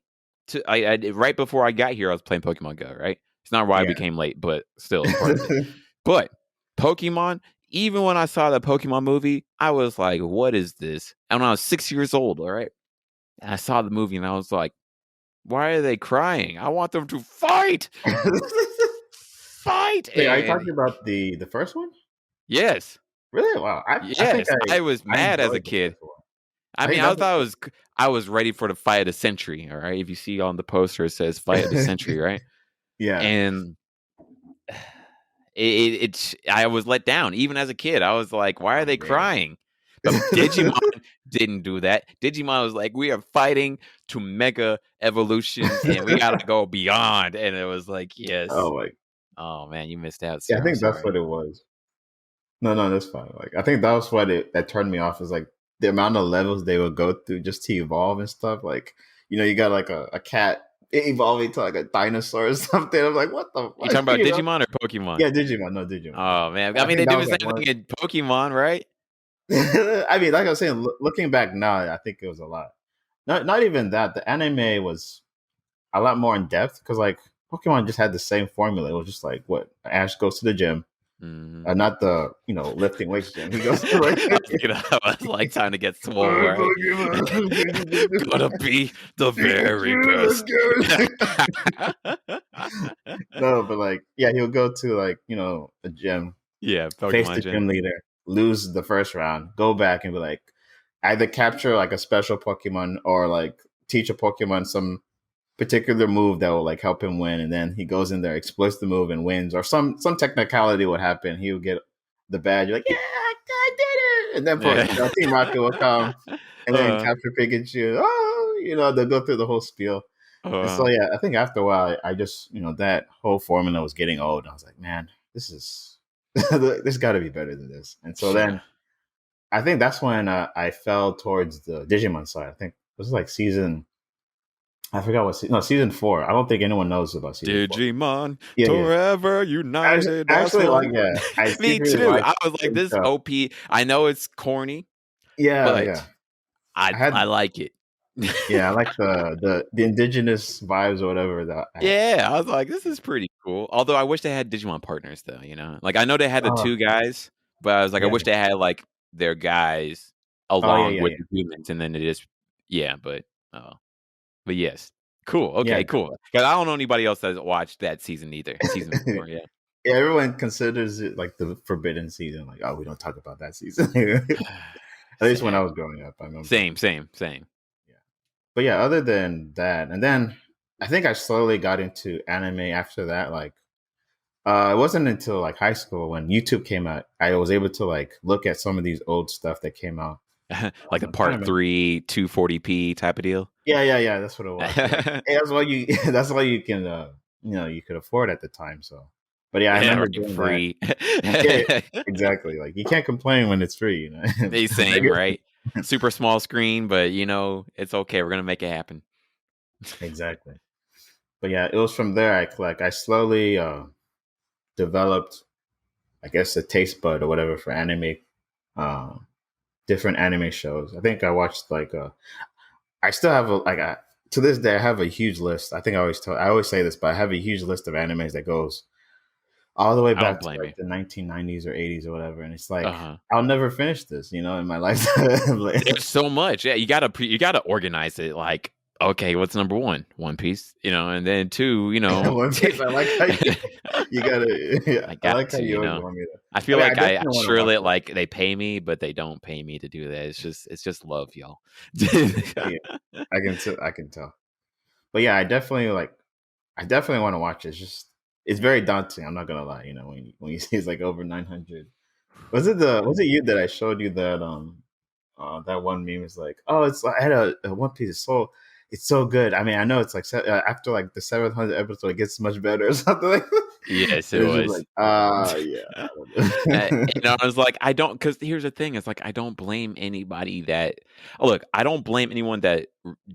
I right before I got here, I was playing Pokemon Go, right? It's not why I yeah. became late, but still it's part of it. But Pokemon, even when I saw the Pokemon movie, I was like, what is this? And when I was 6 years old, all right. And I saw the movie and I was like, why are they crying? I want them to fight. Fight. Wait, are you And talking about the first one? yes. Really? Wow. I think Yes. I was I mad as a enjoyed the kid. first one. I I think mean, that's I was ready for the fight of the century. All right, if you see on the poster, it says "fight of the century," right? yeah. And it's I was let down even as a kid. I was like, "Why are Oh they man. crying?" But Digimon didn't do that. Digimon was like, "We are fighting to mega evolution, and we gotta go beyond." And it was like, "Yes." Oh my. Oh man, you missed out, Yeah, I sir. I'm think that's sorry. what it was. No, no, that's fine. Like I think that was what it that turned me off is like the amount of levels they would go through just to evolve and stuff. Like, you got like a cat evolving to like a dinosaur or something. I'm like, what the You fuck? talking about Digimon or Pokemon? Yeah, Digimon. No, Digimon. Oh Digimon. man, I I mean they think that do was the like same one. thing in Pokemon, right? I mean, like I was saying, looking back now, I think it was a lot. Not even that. The anime was a lot more in depth because like Pokemon just had the same formula. It was just like what Ash goes to the gym, Mm-hmm. not the lifting weights gym. He goes to like I was thinking I was like time to get swole, right? Gonna be the very let's best. go. No, but like yeah, he'll go to like a gym, Yeah, face Pokemon the Gym. gym leader, lose the first round, go back and be like either capture like a special Pokemon or like teach a Pokemon some particular move that will like help him win, and then he goes in there, exploits the move, and wins, or some technicality would happen. He would get the badge, like, yeah, I did it, and then Yeah. Team Rocket will come, and then uh, capture Pikachu. Oh, they'll go through the whole spiel. And uh, so yeah, I think after a while, I just that whole formula was getting old. And I was like, man, this is this got to be better than this. And so yeah. then I think that's when I fell towards the Digimon side. I think this is like season. I forgot what no season 4. I don't think anyone knows about season 4. Digimon Yeah, yeah. forever I united as actually like one. yeah. I Me secretly too. like I was like, the this show. OP. I know it's corny, Yeah, but yeah. I had I like it. yeah. I like the indigenous vibes or whatever that I had. Yeah, I was like, this is pretty cool. Although I wish they had Digimon partners though, Like I know they had the Oh two guys, but I was like, I yeah. wish they had like their guys Oh yeah, along yeah, with yeah. the humans, and then it is uh, but yes, cool. Yeah, Okay, cool. Because I don't know anybody else that's watched that season either. Season 4, yeah. yeah, everyone considers it like the forbidden season. Like, oh, we don't talk about that season. At least when I Sad. was growing up, I remember. Same. Yeah, but yeah, other than that, and then I think I slowly got into anime after that. Like, it wasn't until like high school when YouTube came out, I was able to like look at some of these old stuff that came out. Like the I'm trying to part remember. 3 240p type of deal. Yeah. That's what it was. Like, hey, that's why you. That's why you can. You could afford at the time. So, but yeah, I Yeah, remember right, doing that. free. Yeah, exactly. Like you can't complain when it's free. You know. They same, right? Super small screen, but it's okay. We're gonna make it happen. Exactly. But yeah, it was from there. I slowly developed, I guess, a taste bud or whatever for anime, uh, different anime shows. I think I watched like I still have to this day I have a huge list. I think I always say this, but I have a huge list of animes that goes all the way I don't back to blame like you. the 1990s or 80s or whatever. And it's like Uh-huh. I'll never finish this, in my lifetime. There's so much. Yeah, you gotta organize it. Like, okay, what's number one? One Piece, and then two, One Piece. I like how you gotta. Yeah, I I got like how to, you always want me to. I I feel mean, I like I definitely want to surely watch it it. like they pay me, but they don't pay me to do that. It's just love, y'all. Yeah, I can tell. But yeah, I definitely want to watch it. It's very daunting. I'm not gonna lie. When you see it's like over 900. Was it you that I showed you that one meme is like, oh, I had a One Piece. It's so good. I mean, I know it's like after like the 700th episode, it gets much better or something like that. Yes, And it it's just was. like, yeah. I don't know. I was like, I don't, because here's the thing. It's like, I don't blame anybody look, I don't blame anyone that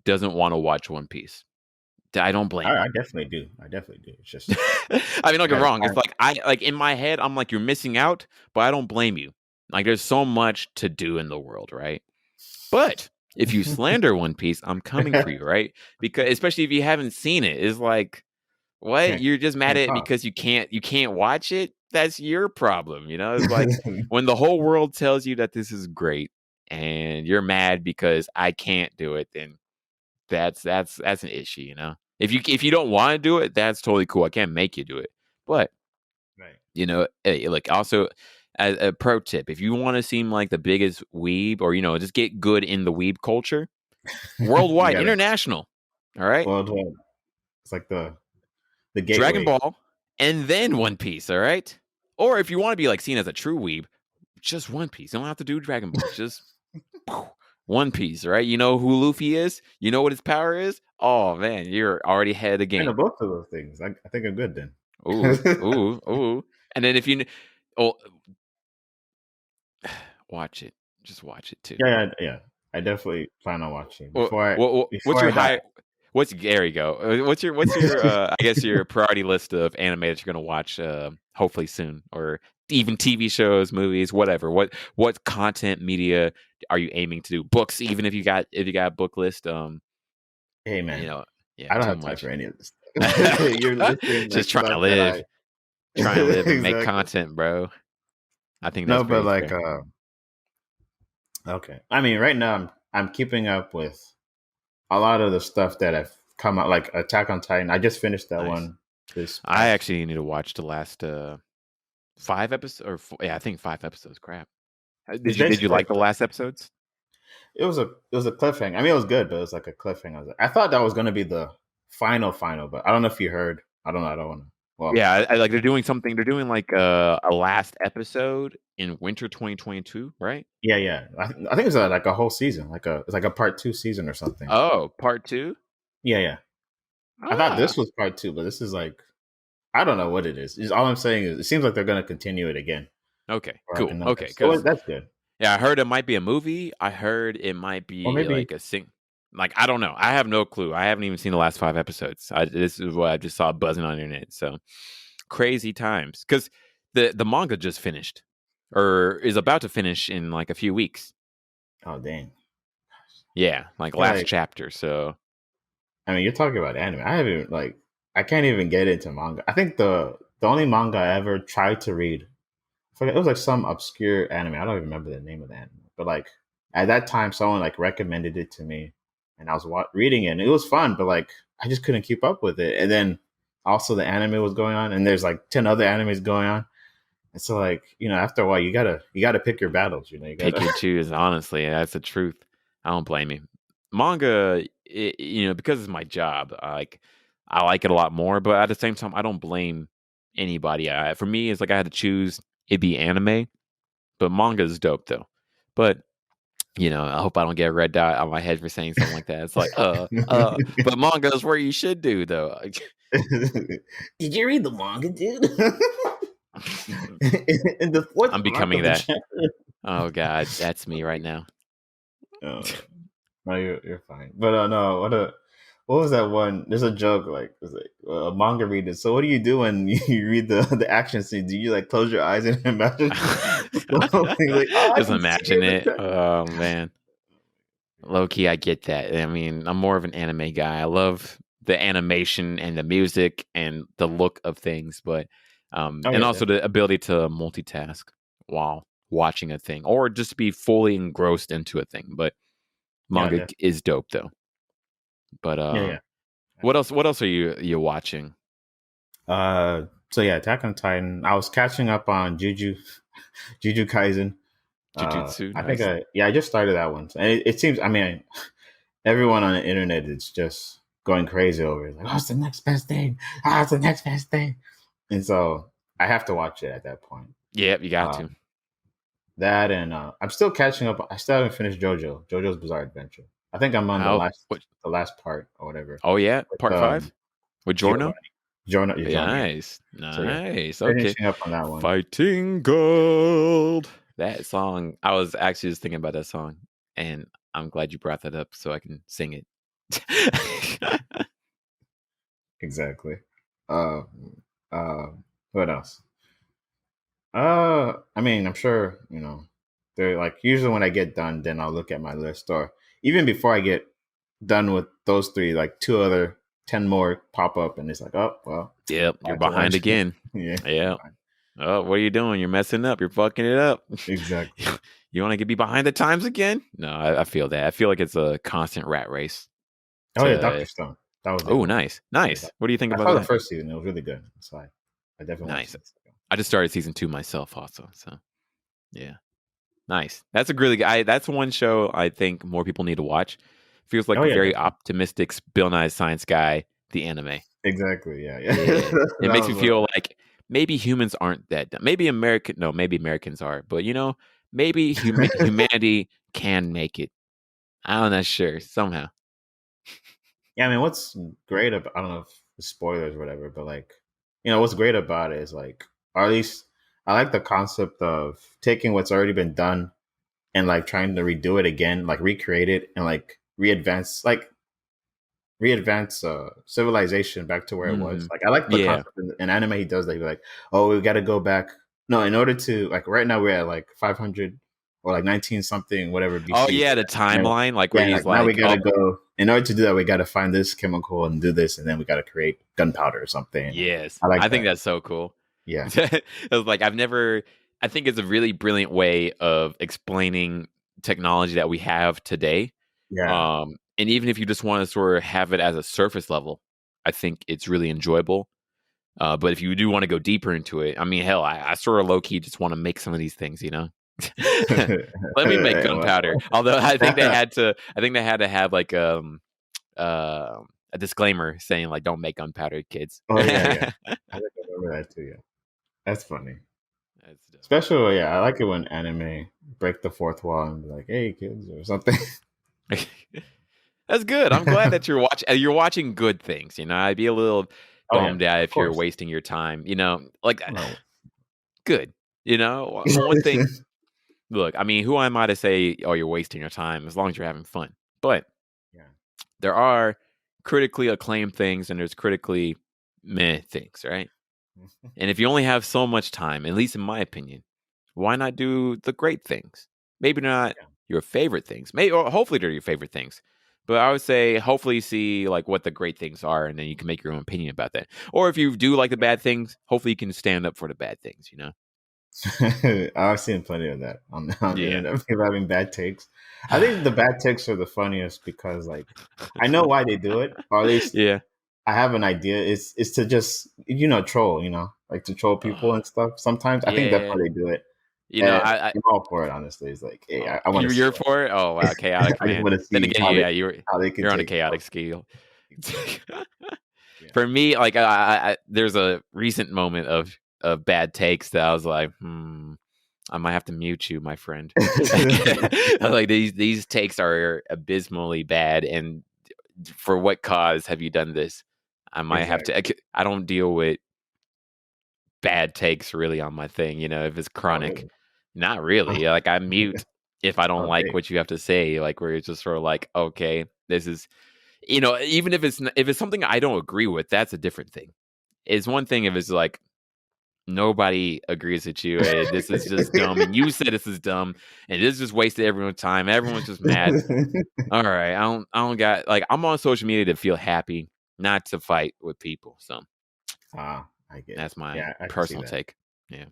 doesn't want to watch One Piece. I don't blame I them. definitely do. I definitely do. It's just I mean, don't I get me gotta wrong. It's find. like, in my head, I'm like, you're missing out, but I don't blame you. Like, there's so much to do in the world, right? But if you slander One Piece, I'm coming for you, right? Because especially if you haven't seen it, it's like, what? can't You're just mad can't at it talk. because you can't watch it? That's your problem, It's like when the whole world tells you that this is great and you're mad because I can't do it, then that's an issue. If you don't want to do it, that's totally cool. I can't make you do it. But, Right. hey, look, also as a pro tip, if you want to seem like the biggest weeb or just get good in the weeb culture, You worldwide, got it. international, all right? Worldwide. It's like the Dragon gateway. Ball, and then One Piece, all right? Or if you want to be like seen as a true weeb, just One Piece. You don't have to do Dragon Ball. Just One Piece, right? You know who Luffy is? You know what his power is? Oh man, you're already ahead of the I know game. both of those things. I think I'm good then. Ooh, ooh, ooh. And then if you oh watch it. Just watch it too. Yeah. I definitely plan on watching What's before your I die. high? There you go. What's your I guess your priority list of anime that you're gonna watch hopefully soon, or even TV shows, movies, whatever. What content media are you aiming to do? Books, even if you got a book list. Hey You man, know, yeah, I don't too have time much. for any of this stuff. You're listing like Just trying to stuff that live, I and make exactly. content, bro. I think that's No, but very like fair. okay. I mean, right now I'm keeping up with a lot of the stuff that have come out, like Attack on Titan. I just finished that Nice. one this I past. actually need to watch the last 5 episodes, or yeah, I think 5 episodes. Crap. It's Did you basically like the last episodes? it was a cliffhanger. I mean, it was good, but it was like a cliffhanger. I thought that was gonna be the final, but I don't know if you heard. I don't know. I don't want to. Well, Yeah, like they're doing something. They're doing like a last episode in winter 2022, right? yeah. I think it's like a whole season, it's like a part two season or something. Oh, part two. Yeah. I thought Ah, this was part two, but this is like I don't know what it is. All I'm saying is it seems like they're gonna continue it again okay, for cool. another. Okay, So because that's good. yeah, I heard it might be a movie. I heard it might Or be maybe like a sing. Like I don't know. I have no clue. I haven't even seen the last 5 episodes. This is what I just saw buzzing on the internet. So crazy times. Because the manga just finished, or is about to finish in like a few weeks. oh dang. Yeah, like Yeah, last like chapter. So I mean, you're talking about anime. I haven't I can't even get into manga. I think the only manga I ever tried to read forget, it was like some obscure anime. I don't even remember the name of the anime, but like at that time, someone like recommended it to me, and I was reading it, and it was fun, but like I just couldn't keep up with it. And then also the anime was going on, and there's like 10 other animes going on, and so like after a while, you gotta pick your battles. You Pick gotta. and choose. Honestly, that's the truth. I don't blame you. Manga, because it's my job. I like it a lot more, but at the same time, I don't blame anybody. For me, it's like I had to choose. It'd be anime, but manga is dope though. But I hope I don't get a red dot on my head for saying something like that. It's like, but manga is where you should do though. Did you read the manga, dude? In the fourth I'm arc becoming of the that. chapter. Oh God, that's me right now. Uh, no, you're fine. But no, what was that one? There's a joke like it's like a manga reader. So what do you do when you read the action scene? Do you like close your eyes and imagine the whole thing? Like, oh, I Just can see imagine it. it. Oh man. Low key, I get that. I mean, I'm more of an anime guy. I love the animation and the music and the look of things, but Oh and yeah, also the ability to multitask while watching a thing, or just be fully engrossed into a thing. But yeah, manga is dope though. But yeah, yeah. what else? What else are you watching? So yeah, Attack on Titan. I was catching up on Juju Kaisen. Jujutsu, I think nice. I just started that one, and it seems. I mean, everyone on the internet is just going crazy over it. Like, oh, it's the next best thing. Ah, it's the next best thing. And so I have to watch it at that point. Yep, you got to. Um, that and I'm still catching up. I still haven't finished JoJo's Bizarre Adventure. I think I'm on the How? last What? the last part or whatever. Oh yeah, With part 5 with Giovanni, Giorno. Giovanni. Yeah. Nice, So yeah, nice. Okay. finishing up on that one. Fighting Gold. That song, I was actually just thinking about that song, and I'm glad you brought that up so I can sing it. Exactly. Uh, uh, what else? I mean, I'm sure they're like usually when I get done, then I'll look at my list, or even before I get done with those three, like 10 more pop up, and it's like, oh well, Yep, I you're have to behind watch it. again. Yeah, Yep. Oh, what are you doing? You're messing up. You're fucking it up. exactly. You want to be behind the times again? No, I feel that. I feel like it's a constant rat race. Oh yeah, Doctor To Stone. That was the Oh, other one. nice, Yeah, nice. What do you think I about saw the that? first season. It was really good. So I definitely watched Nice. it. I just started season 2 myself, also. So yeah. Nice. That's a really good. That's one show I think more people need to watch. Feels like Oh a yeah, very definitely. optimistic Bill Nye Science Guy, the anime. Exactly. Yeah, yeah. Yeah, it That makes was me feel like maybe humans aren't that dumb. Maybe maybe Americans are, but maybe humanity can make it. I'm not sure. Somehow. Yeah, I mean, what's great about, I don't know if it's spoilers or whatever, but like, what's great about it is like, or at least I like the concept of taking what's already been done and like trying to redo it again, like recreate it and like re-advance civilization back to where it was. Hmm. Like, I like the Yeah. concept in anime. He does that. He's like, oh, we got to go back. No, in order to like right now we're at like 500 or like 19 something whatever Oh BC. yeah, the timeline, like where Yeah, he's like now we like, gotta oh go. In order to do that, we gotta find this chemical and do this, and then we gotta create gunpowder or something. yes, I like I think that. that's so cool. Yeah, It was like I've never. I think it's a really brilliant way of explaining technology that we have today. yeah, And even if you just want to sort of have it as a surface level, I think it's really enjoyable. But if you do want to go deeper into it, I mean, hell, I sort of low key just want to make some of these things, Let me make gunpowder. Although I think they had to. I think they had to have like a disclaimer saying like, "Don't make gunpowder, kids." oh yeah, yeah. That's I think I remember that too. Yeah, that's funny. dope. Especially, yeah, I like it when anime break the fourth wall and be like, "Hey, kids," or something. That's good. I'm glad that you're watching good things. I'd be a little Oh yeah, bummed out of if you're course. wasting your time. Like No. good. One thing. Look, I mean, who am I to say, "Oh, you're wasting your time"? As long as you're having fun. But Yeah. there are critically acclaimed things, and there's critically meh things, right? And if you only have so much time, at least in my opinion, why not do the great things? Maybe not Yeah. your favorite things. Maybe or hopefully they're your favorite things. But I would say hopefully see like what the great things are and then you can make your own opinion about that. Or if you do like the bad things, hopefully you can stand up for the bad things. I've seen plenty of that on the Yeah. internet. People having bad takes. I think the bad takes are the funniest because like I know why they do it, or at least Yeah. I have an idea. It's to just troll, like to troll people Ugh. and stuff. Sometimes I think that's Yeah. why they do it. You know, And I I'm all for it, honestly. It's like, hey, I want to see you're for it. Oh wow, chaotic I just man. want to Then see again, yeah, can you're on a take chaotic scale. exactly. Yeah. For me, like there's a recent moment of bad takes that I was like, I might have to mute you, my friend. Like these takes are abysmally bad, and for what cause have you done this? I might have Exactly. to. I don't deal with bad takes really on my thing. If it's Oh, chronic, really? not really. Like I mute if I don't Oh, like dang. what you have to say. Like where it's just sort of like, okay, this is even if it's something I don't agree with, that's a different thing. It's one thing if it's like nobody agrees with you. This is just dumb, and you said this is dumb, and this just wasted everyone's time. Everyone's just mad. All right, I don't got like I'm on social media to feel happy, not to fight with people. So I get it. that's my Yeah, I can see personal that. take. Yeah.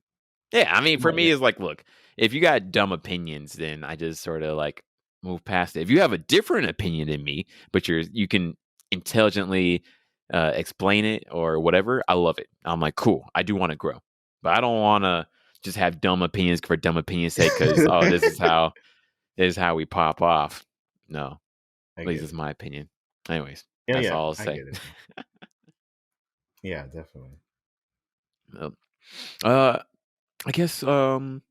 Yeah, I mean, for But me, yeah, it's like, look, if you got dumb opinions, then I just sort of like move past it. If you have a different opinion than me, but you can intelligently explain it or whatever, I love it. I'm like, cool. I do want to grow, but I don't want to just have dumb opinions for dumb opinions' sake. Because this is how we pop off. No, I at least get it's it. my opinion. Anyways, Yeah, that's yeah, all I'll I say. get it. Yeah, definitely. Well, uh, I guess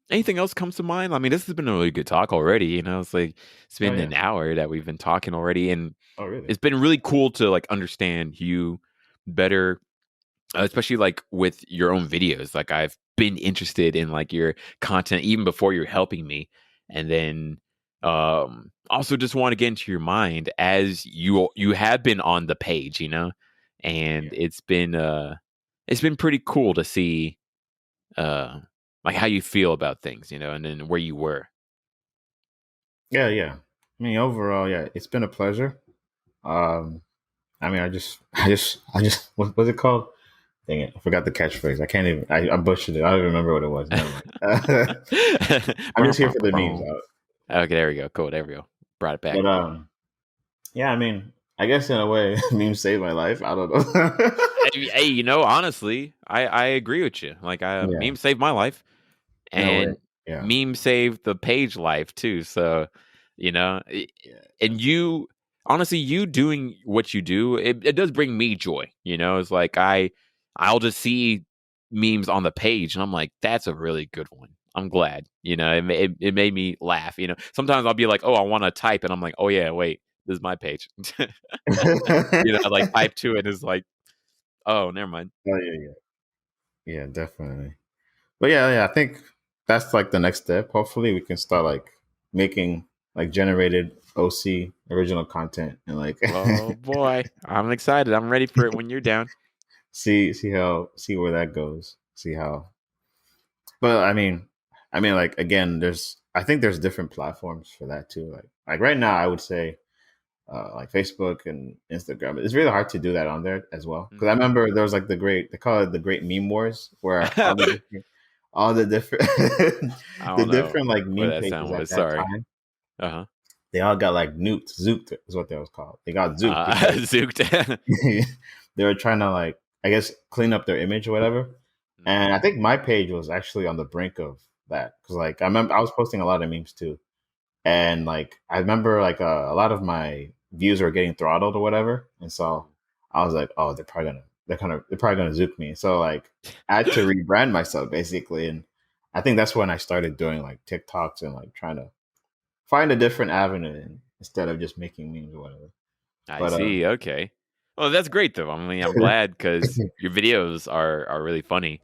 anything else comes to mind? I mean, this has been a really good talk already, It's like it's Oh been yeah. an hour that we've been talking already, and Oh really? it's been really cool to like understand you better, especially like with your own videos. Like I've been interested in like your content even before you're helping me. And then also just want to get into your mind as you have been on the page, And Yeah. it's been pretty cool to see uh like how you feel about things, and then where you were. Yeah, yeah. I mean, overall, yeah, it's been a pleasure. Um, I mean, what was it called? Dang it, I forgot the catchphrase. I can't even. I butchered it. I don't even remember what it was. Never mind. I'm just here for the memes. Okay, there we go. Cool. There we go. Brought it back. But yeah. I mean, I guess in a way, memes saved my life. I don't know. Hey, honestly, I agree with you. Like, Yeah, meme saved my life, in a way. and Yeah, meme saved the page life too. So, yeah, and honestly, you doing what you do, it does bring me joy. It's like I'll just see memes on the page, and I'm like, that's a really good one. I'm glad. It made me laugh. Sometimes I'll be like, oh, I want to type, and I'm like, oh yeah, wait, this is my page. I like definitely. type to it, and it's like, oh, never mind. Oh yeah, yeah, yeah, definitely. But yeah, yeah, I think that's like the next step. Hopefully, we can start like making like generated OC original content and like Oh boy, I'm excited. I'm ready for it when you're down. see where that goes. See how. But I mean, like again, I think there's different platforms for that too. Like right now, I would say like Facebook and Instagram. It's really hard to do that on there as well because I Mhm. remember there was like they call it the Great Meme Wars, where all the different I the don't know different like what meme that pages sound at was. that Sorry. time, Uh they all got like zooked is what that was called. They got zooked huh. because Zooked. they were trying to like I guess clean up their image or whatever. And I think my page was actually on the brink of that because like I remember I was posting a lot of memes too, and like I remember like a lot of my views were getting throttled or whatever, and so I was like, oh, they're probably gonna zook me. So like I had to rebrand myself basically, and I think that's when I started doing like TikToks and like trying to find a different avenue instead of just making memes or whatever. I But see. Okay. Well, that's great though. I mean, I'm glad because your videos are really funny.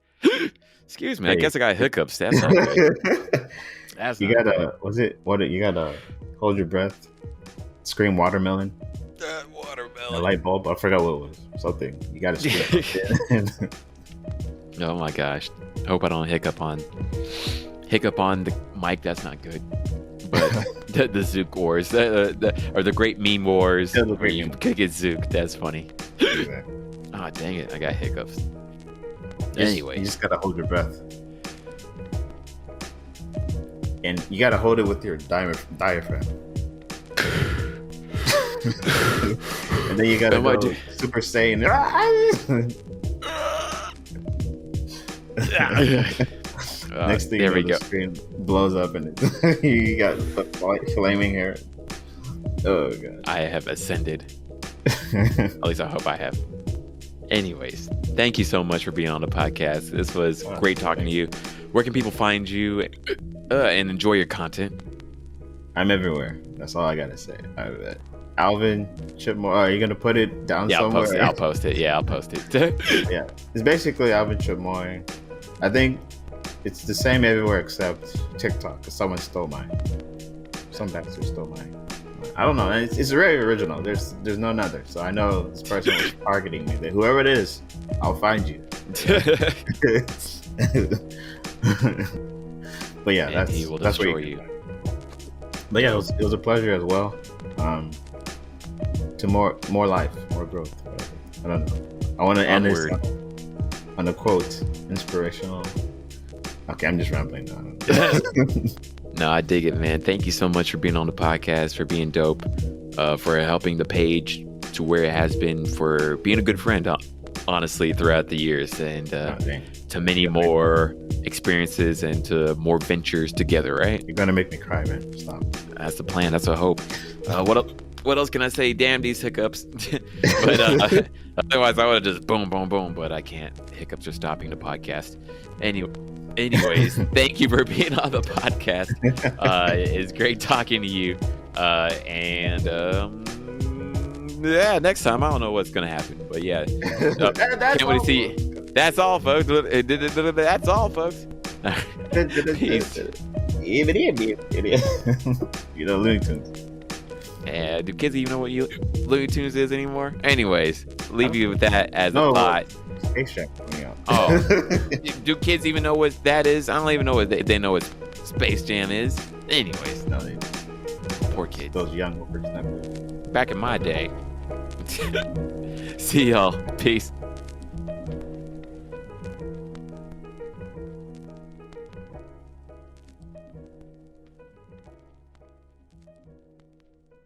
Excuse me. I hey, guess I got hiccups. That's not good. That's you not good. gotta was it what you gotta hold your breath, scream watermelon. That A watermelon. light bulb. I forgot what it was. Something. You got to scream something. Oh my gosh. Hope I don't hiccup on the mic. That's not good. But the Zook Wars, or the Great Meme Wars, Yeah, the where Great you Meme could get Zooked. That's funny. Exactly. Oh, dang it. I got hiccups. You Anyways. just gotta hold your breath. and you gotta hold it with your diaphragm. And then you gotta go Super Saiyan. Next thing, there we go. The screen blows up and you got flaming hair. Oh god! I have ascended. At least I hope I have. Anyways, thank you so much for being on the podcast. This was great talking to you. Where can people find you and enjoy your content? I'm everywhere. That's all I gotta say. Alvin Chipmoi. Are you gonna put it down somewhere? I'll post it. Yeah, I'll post it. Yeah, it's basically Alvin Chipmoi. I think it's the same everywhere except TikTok, because someone stole mine. Some bastard stole mine. I don't know. It's very original. There's none other. So I know this person was targeting me. Whoever it is, I'll find you. But yeah, that's where you. But yeah, it was a pleasure as well. To more life, more growth. Whatever. I don't know. I want to end this on a quote, inspirational. Okay, I'm just rambling now. No, I dig it, man. Thank you so much for being on the podcast, for being dope, for helping the page to where it has been, for being a good friend, honestly, throughout the years, and to many more experiences and to more ventures together, right? You're going to make me cry, man. Stop. That's the plan. That's what I hope. What else can I say? Damn these hiccups. But otherwise, I would have just boom, boom, boom. But I can't. Hiccups are stopping the podcast. Anyways, thank you for being on the podcast. It's great talking to you. Yeah, next time I don't know what's gonna happen, but yeah, can't wait to see. That's all, folks. That's all, folks. Peace. You know, Looney Tunes. Yeah, do kids even know what Looney Tunes is anymore? Anyways, leave you with that as a thought. Space Jam. Oh, do kids even know what that is? I don't even know what they know what Space Jam is. Anyways, no, they poor kids. Those young whippersnappers. Back in my day. See y'all. Peace.